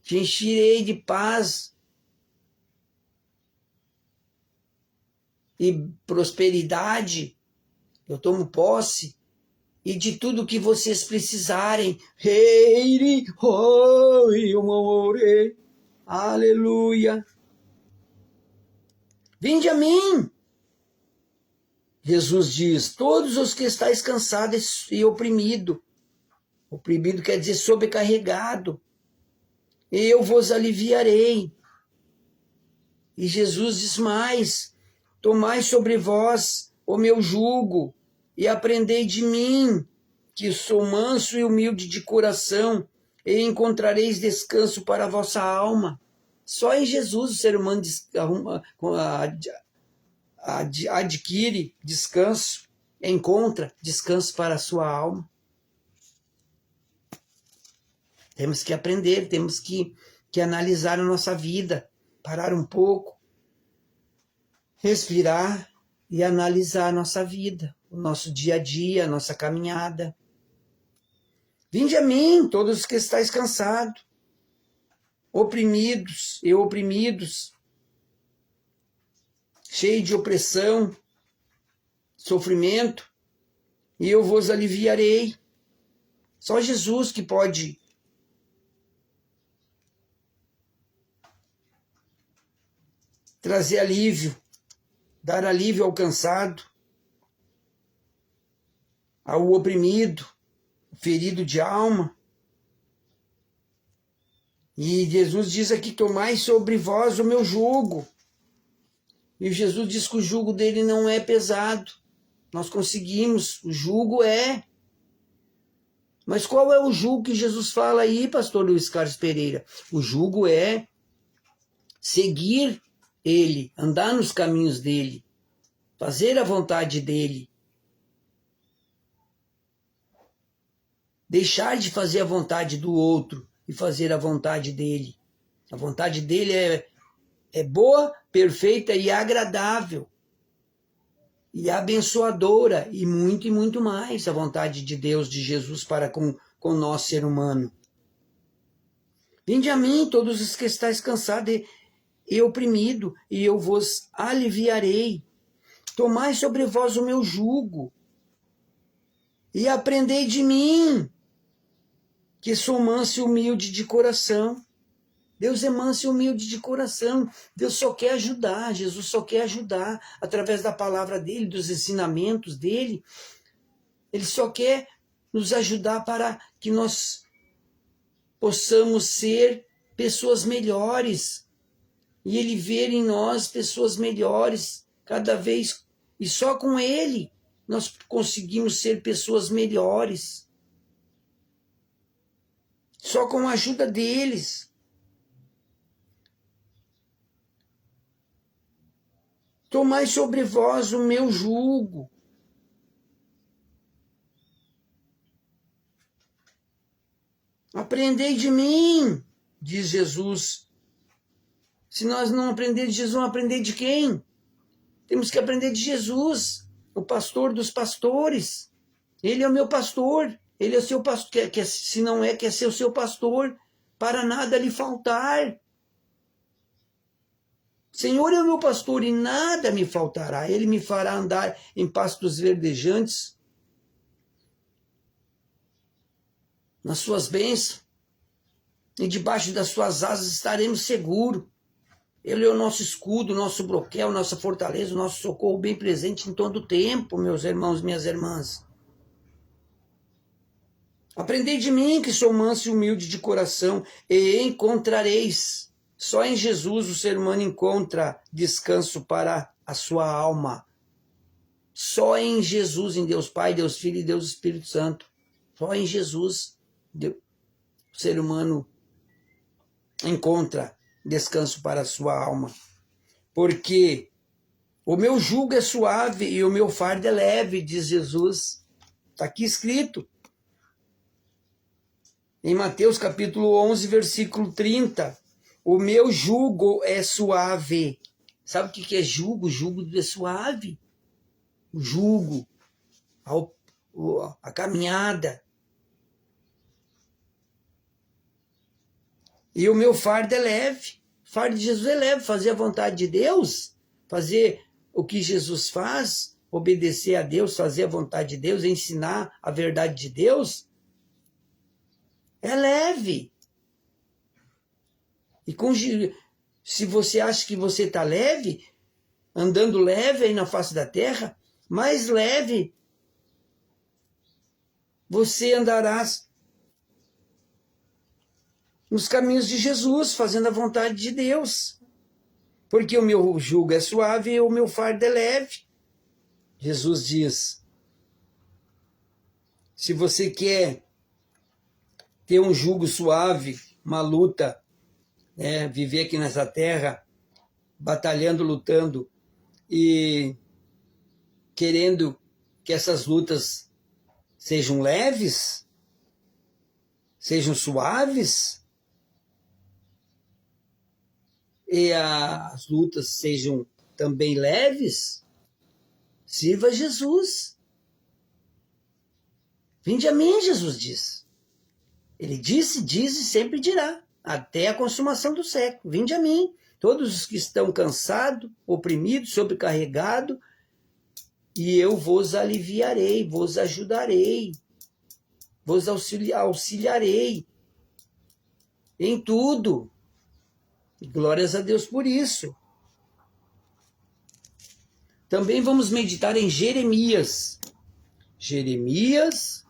S1: te encherei de paz e prosperidade. Eu tomo posse e de tudo que vocês precisarem. Aleluia. Vinde a mim, Jesus diz, todos os que estáis cansados e oprimidos, Oprimido quer dizer sobrecarregado. Eu vos aliviarei. E Jesus diz mais: tomai sobre vós o meu jugo e aprendei de mim, que sou manso e humilde de coração, e encontrareis descanso para a vossa alma. Só em Jesus o ser humano adquire descanso, encontra descanso para a sua alma. Temos que aprender, temos que analisar a nossa vida, parar um pouco, respirar e analisar a nossa vida, o nosso dia a dia, a nossa caminhada. Vinde a mim, todos os que estáis cansados, oprimidos, cheios de opressão, sofrimento, e eu vos aliviarei. Só Jesus que pode trazer alívio, dar alívio ao cansado, ao oprimido, ferido de alma. E Jesus diz aqui: tomai sobre vós o meu jugo. E Jesus diz que o jugo dele não é pesado. Nós conseguimos, o jugo é. Mas qual é o jugo que Jesus fala aí, pastor Luiz Carlos Pereira? O jugo é seguir ele, andar nos caminhos dele, fazer a vontade dele. Deixar de fazer a vontade do outro e fazer a vontade dele. A vontade dele é boa, perfeita e agradável. E abençoadora, e muito mais a vontade de Deus, de Jesus para com o nosso ser humano. Vinde a mim, todos os que estáis cansados e oprimido, e eu vos aliviarei. Tomai sobre vós o meu jugo, e aprendei de mim, que sou manso e humilde de coração. Deus é manso e humilde de coração. Deus só quer ajudar, Jesus só quer ajudar, através da palavra dele, dos ensinamentos dele. Ele só quer nos ajudar para que nós possamos ser pessoas melhores. E ele ver em nós pessoas melhores cada vez. E só com ele nós conseguimos ser pessoas melhores. Só com a ajuda deles. Tomai sobre vós o meu jugo. Aprendei de mim, diz Jesus. Se nós não aprender de Jesus, vamos aprender de quem? Temos que aprender de Jesus, o pastor dos pastores. Ele é o meu pastor. Ele é o seu pastor. Se não é, quer ser o seu pastor, para nada lhe faltar. Senhor é o meu pastor e nada me faltará. Ele me fará andar em pastos verdejantes, nas suas bênçãos, e debaixo das suas asas estaremos seguros. Ele é o nosso escudo, o nosso broquel, nossa fortaleza, o nosso socorro bem presente em todo o tempo, meus irmãos, minhas irmãs. Aprendei de mim, que sou manso e humilde de coração, e encontrareis. Só em Jesus o ser humano encontra descanso para a sua alma. Só em Jesus, em Deus Pai, Deus Filho e Deus Espírito Santo. Só em Jesus o ser humano encontra descanso para a sua alma. Porque o meu jugo é suave e o meu fardo é leve, diz Jesus. Está aqui escrito. Em Mateus capítulo 11, versículo 30. O meu jugo é suave. Sabe o que é jugo? Jugo é suave. O jugo, a caminhada. E o meu fardo é leve. O fardo de Jesus é leve. Fazer a vontade de Deus, fazer o que Jesus faz, obedecer a Deus, fazer a vontade de Deus, ensinar a verdade de Deus, é leve. E se você acha que você está leve, andando leve aí na face da terra, mais leve você andarás nos caminhos de Jesus, fazendo a vontade de Deus. Porque o meu jugo é suave e o meu fardo é leve. Jesus diz, se você quer ter um jugo suave, uma luta, né, viver aqui nessa terra, batalhando, lutando e querendo que essas lutas sejam leves, sejam suaves, e as lutas sejam também leves, sirva Jesus. Vinde a mim, Jesus diz. Ele disse, diz e sempre dirá, até a consumação do século. Vinde a mim, todos os que estão cansados, oprimidos, sobrecarregados, e eu vos aliviarei, vos ajudarei, vos auxiliarei em tudo. E glórias a Deus por isso. Também vamos meditar em Jeremias. Jeremias,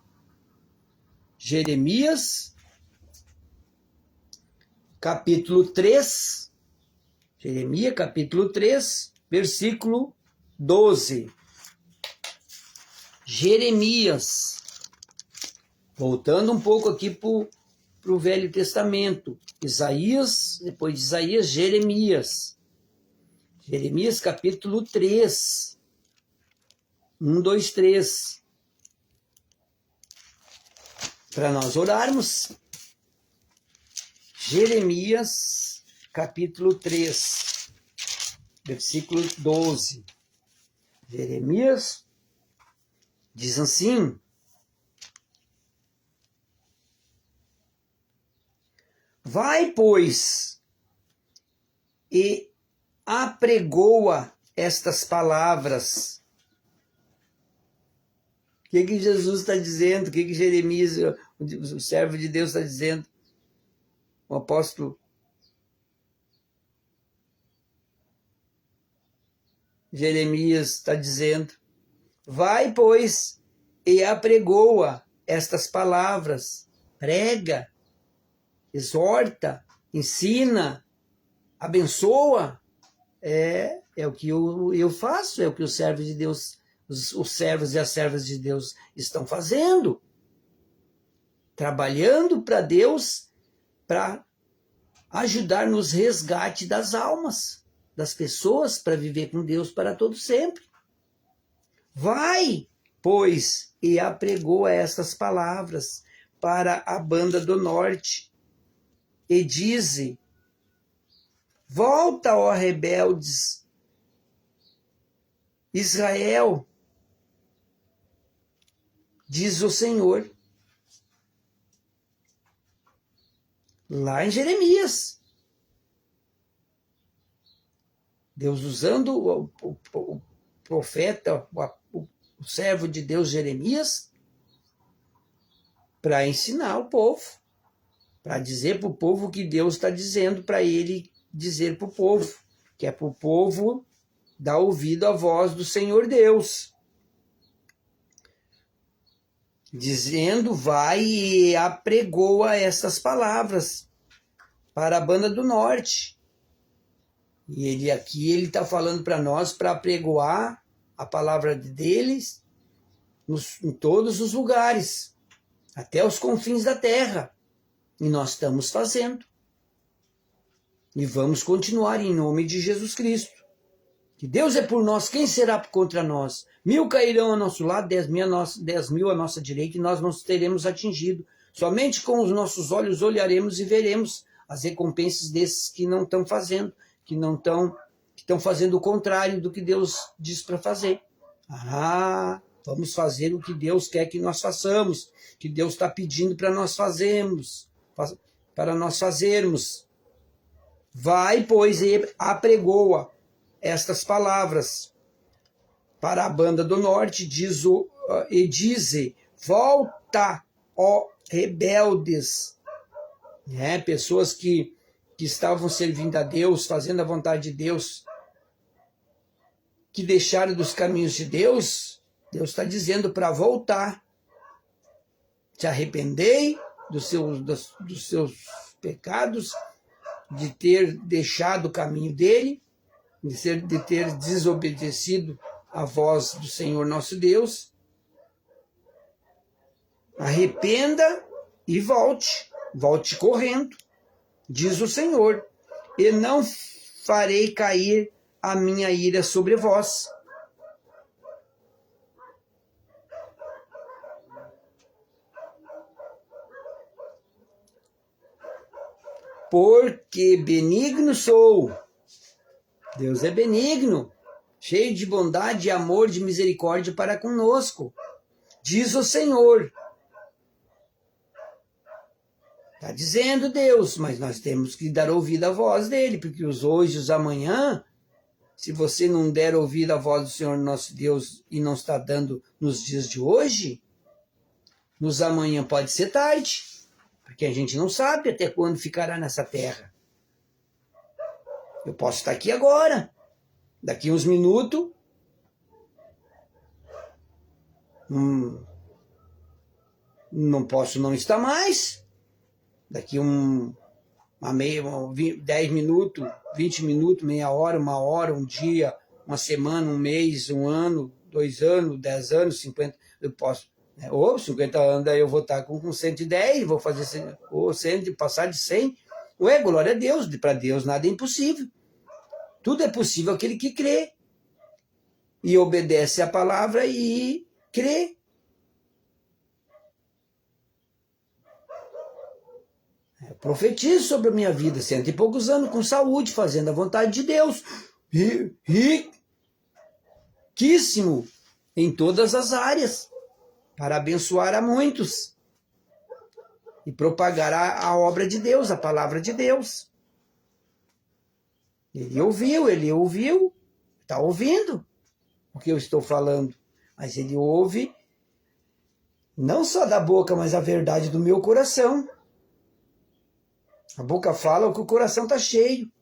S1: capítulo 3. Jeremias, capítulo 3, versículo 12. Jeremias. Voltando um pouco aqui para o Velho Testamento. Isaías, depois de Isaías, Jeremias. Jeremias, capítulo 3. 1, 2, 3. Para nós orarmos. Jeremias, capítulo 3, versículo 12. Jeremias diz assim: vai, pois, e apregoa estas palavras. O que Jesus está dizendo? O que Jeremias, o servo de Deus, está dizendo? O apóstolo Jeremias está dizendo: vai, pois, e apregoa estas palavras. Prega, exorta, ensina, abençoa. É o que eu faço, é o que os servos de Deus, os servos e as servas de Deus estão fazendo. Trabalhando para Deus, para ajudar nos resgate das almas, das pessoas, para viver com Deus para todo sempre. Vai, pois, e apregoa estas palavras para a banda do norte, e dize: volta, ó rebeldes, Israel, diz o Senhor. Lá em Jeremias. Deus usando o profeta, o servo de Deus Jeremias, para ensinar o povo, para dizer para o povo o que Deus está dizendo para ele dizer para o povo, que é para o povo dar ouvido à voz do Senhor Deus. Dizendo, vai e apregoa essas palavras para a banda do norte. E ele está falando para nós para apregoar a palavra deles em todos os lugares, até os confins da terra. E nós estamos fazendo. E vamos continuar em nome de Jesus Cristo. Que Deus é por nós, quem será contra nós? 1000 cairão ao nosso lado, 10.000 à nossa direita, e nós não teremos atingido. Somente com os nossos olhos olharemos e veremos as recompensas desses que não estão fazendo, que estão fazendo o contrário do que Deus diz para fazer. Vamos fazer o que Deus quer que nós façamos, que Deus está pedindo para nós fazermos. Vai, pois, e apregoa estas palavras para a banda do norte, e dize: volta, ó rebeldes. Pessoas que estavam servindo a Deus, fazendo a vontade de Deus, que deixaram dos caminhos de Deus. Deus está dizendo para voltar. Se arrependei dos seus pecados, de ter deixado o caminho dele, de ter desobedecido a voz do Senhor nosso Deus. Arrependa e volte correndo, diz o Senhor, e não farei cair a minha ira sobre vós. Porque benigno sou. Deus é benigno, cheio de bondade, de amor, de misericórdia para conosco, diz o Senhor. Está dizendo Deus, mas nós temos que dar ouvido à voz dele, porque os hoje e os amanhã, se você não der ouvido à voz do Senhor nosso Deus e não está dando nos dias de hoje, nos amanhã pode ser tarde, porque a gente não sabe até quando ficará nessa terra. Eu posso estar aqui agora, daqui uns minutos, não posso não estar mais, daqui 10 minutos, 20 minutos, meia hora, uma hora, um dia, uma semana, um mês, um ano, 2 anos, 10 anos, 50, eu posso, ou 50 anos, aí eu vou estar com 110, vou fazer, ou 100, passar de 100, ué, glória a Deus, para Deus nada é impossível. Tudo é possível aquele que crê e obedece a palavra e crê. Eu profetizo sobre a minha vida, 100 e poucos anos, com saúde, fazendo a vontade de Deus. Riquíssimo em todas as áreas, para abençoar a muitos e propagar a obra de Deus, a palavra de Deus. Ele ouviu, está ouvindo o que eu estou falando, mas ele ouve não só da boca, mas a verdade do meu coração. A boca fala o que o coração está cheio,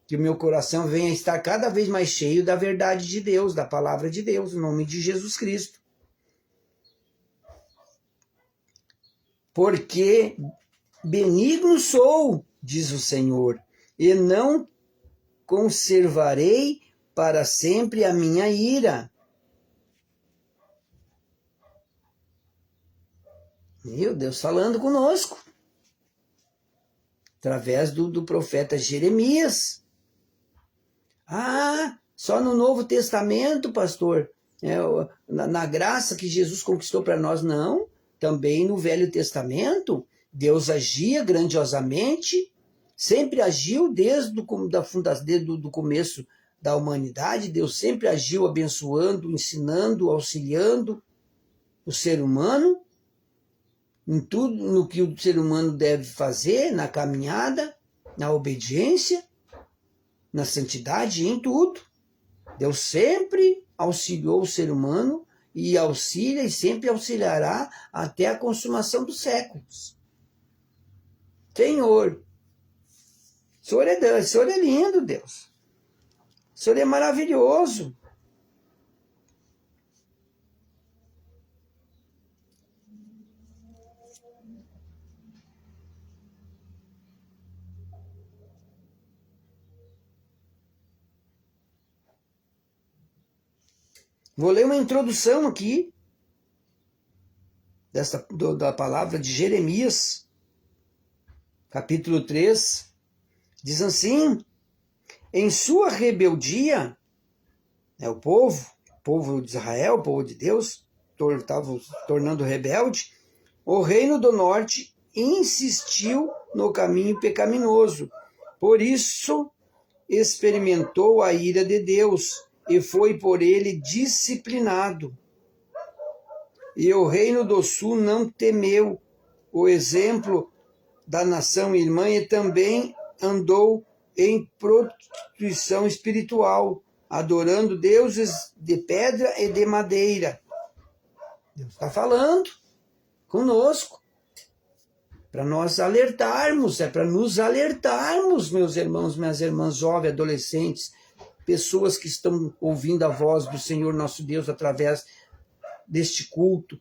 S1: que o meu coração venha a estar cada vez mais cheio da verdade de Deus, da palavra de Deus, no nome de Jesus Cristo. Porque benigno sou, diz o Senhor, e não conservarei para sempre a minha ira. Meu Deus, falando conosco, através do profeta Jeremias. Só no Novo Testamento, pastor, na graça que Jesus conquistou para nós, não. Também no Velho Testamento, Deus agia grandiosamente, sempre agiu desde o começo da humanidade. Deus sempre agiu abençoando, ensinando, auxiliando o ser humano em tudo no que o ser humano deve fazer, na caminhada, na obediência, na santidade, em tudo. Deus sempre auxiliou o ser humano e auxilia e sempre auxiliará até a consumação dos séculos. Senhor, o Senhor é Deus, o Senhor é lindo, Deus. O Senhor é maravilhoso. Vou ler uma introdução aqui da palavra de Jeremias, capítulo 3. Diz assim: em sua rebeldia, o povo de Israel, o povo de Deus, estava tornando rebelde, o reino do norte insistiu no caminho pecaminoso. Por isso, experimentou a ira de Deus e foi por ele disciplinado. E o reino do sul não temeu o exemplo da nação irmã e também andou em prostituição espiritual, adorando deuses de pedra e de madeira. Deus está falando conosco, para nós alertarmos, para nos alertarmos, meus irmãos, minhas irmãs, jovens, adolescentes, pessoas que estão ouvindo a voz do Senhor nosso Deus através deste culto,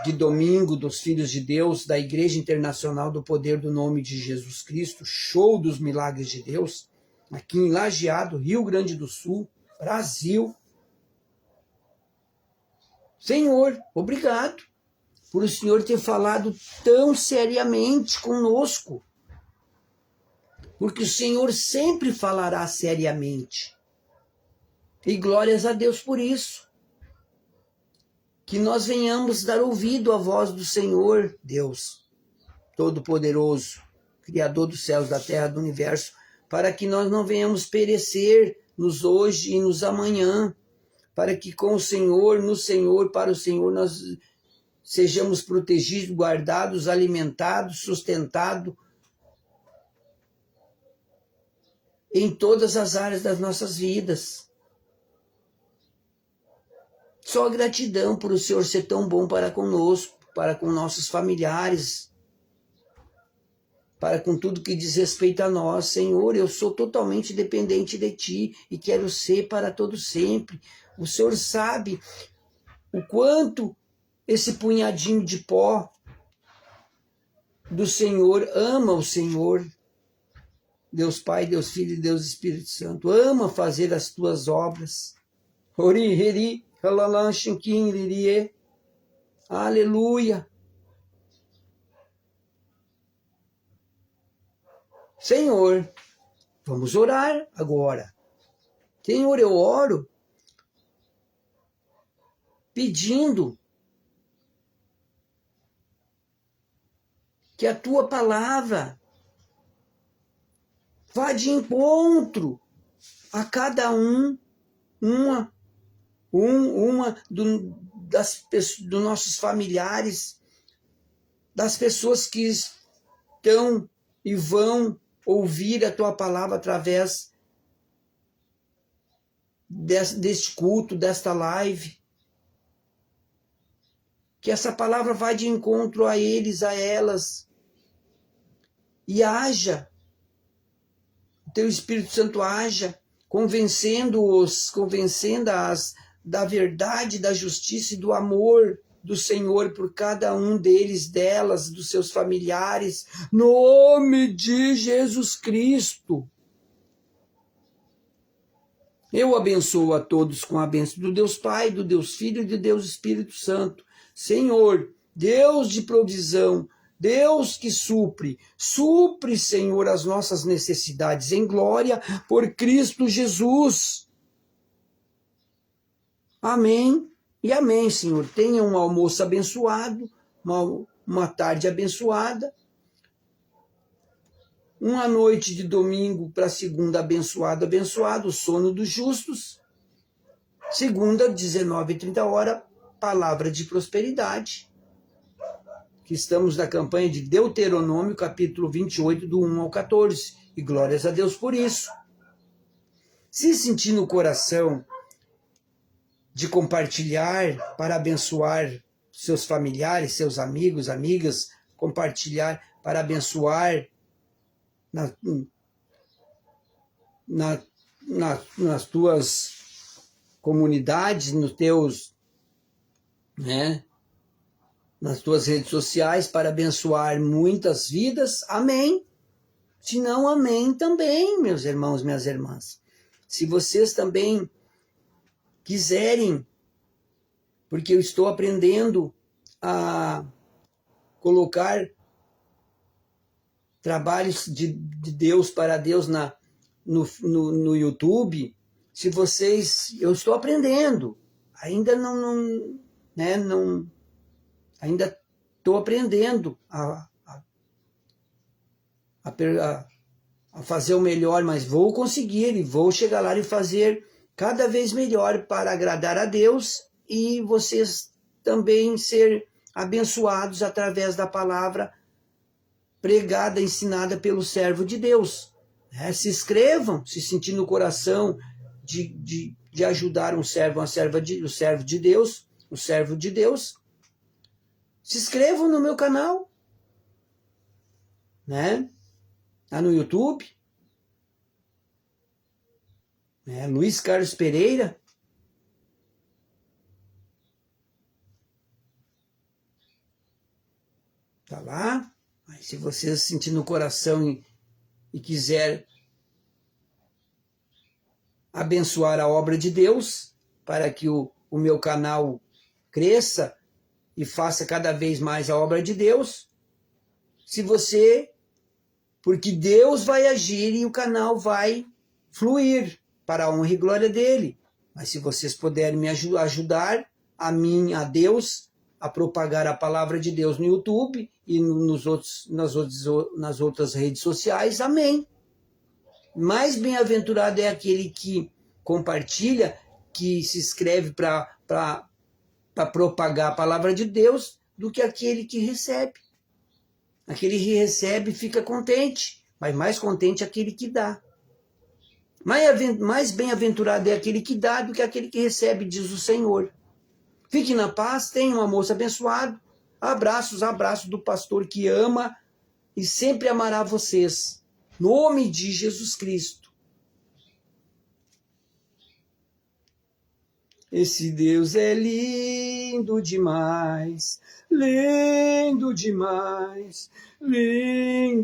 S1: de domingo dos Filhos de Deus, da Igreja Internacional do Poder do Nome de Jesus Cristo, show dos milagres de Deus, aqui em Lajeado, Rio Grande do Sul, Brasil. Senhor, obrigado por o Senhor ter falado tão seriamente conosco, porque o Senhor sempre falará seriamente. E glórias a Deus por isso. Que nós venhamos dar ouvido à voz do Senhor, Deus Todo-Poderoso, Criador dos céus, da terra, do universo, para que nós não venhamos perecer nos hoje e nos amanhã, para que com o Senhor, no Senhor, para o Senhor, nós sejamos protegidos, guardados, alimentados, sustentados em todas as áreas das nossas vidas. Só gratidão por o Senhor ser tão bom para conosco, para com nossos familiares, para com tudo que diz respeito a nós. Senhor, eu sou totalmente dependente de Ti e quero ser para todo sempre. O Senhor sabe o quanto esse punhadinho de pó do Senhor ama o Senhor. Deus Pai, Deus Filho e Deus Espírito Santo, ama fazer as Tuas obras. Ori, heri, halalan, shinkin, lirie. Aleluia. Senhor, vamos orar agora. Senhor, eu oro pedindo que a Tua palavra vá de encontro a cada uma dos nossos familiares, das pessoas que estão e vão ouvir a Tua palavra através deste culto, desta live. Que essa palavra vá de encontro a eles, a elas, e haja, o Teu Espírito Santo haja, convencendo-os, convencendo-as da verdade, da justiça e do amor do Senhor por cada um deles, delas, dos seus familiares, no nome de Jesus Cristo. Eu abençoo a todos com a bênção do Deus Pai, do Deus Filho e do Deus Espírito Santo. Senhor, Deus de provisão, Deus que supre, Senhor, as nossas necessidades em glória por Cristo Jesus. Amém e amém, Senhor. Tenha um almoço abençoado, uma tarde abençoada, uma noite de domingo para segunda abençoado, o sono dos justos. Segunda, 19h30, palavra de prosperidade, que estamos na campanha de Deuteronômio, capítulo 28, do 1 ao 14. E glórias a Deus por isso. Se sentir no coração de compartilhar para abençoar seus familiares, seus amigos, amigas, compartilhar para abençoar nas tuas comunidades, nos teus, nas tuas redes sociais, para abençoar muitas vidas, amém. Se não, amém também, meus irmãos, minhas irmãs. Se vocês também quiserem, porque eu estou aprendendo a colocar trabalhos de Deus para Deus no YouTube. Se vocês, eu estou aprendendo, ainda ainda estou aprendendo a fazer o melhor, mas vou conseguir e vou chegar lá e fazer cada vez melhor para agradar a Deus e vocês também ser abençoados através da palavra pregada, ensinada pelo servo de Deus. Se inscrevam, se sentir no coração de ajudar um servo, o servo de Deus, o servo de Deus. Se inscrevam no meu canal, lá no YouTube, Luiz Carlos Pereira. Tá lá. Mas se você sentir no coração e quiser abençoar a obra de Deus, para que o meu canal cresça e faça cada vez mais a obra de Deus, se você, porque Deus vai agir e o canal vai fluir para a honra e glória dele. Mas se vocês puderem me ajudar, a mim, a Deus, a propagar a palavra de Deus no YouTube e nas outras redes sociais, amém. Mais bem-aventurado é aquele que compartilha, que se inscreve para propagar a palavra de Deus, do que aquele que recebe. Aquele que recebe fica contente, mas mais contente é aquele que dá. Mais bem-aventurado é aquele que dá do que aquele que recebe, diz o Senhor. Fique na paz, tenha um almoço abençoado. Abraços do pastor que ama e sempre amará vocês. No nome de Jesus Cristo. Esse Deus é lindo demais, lindo demais, lindo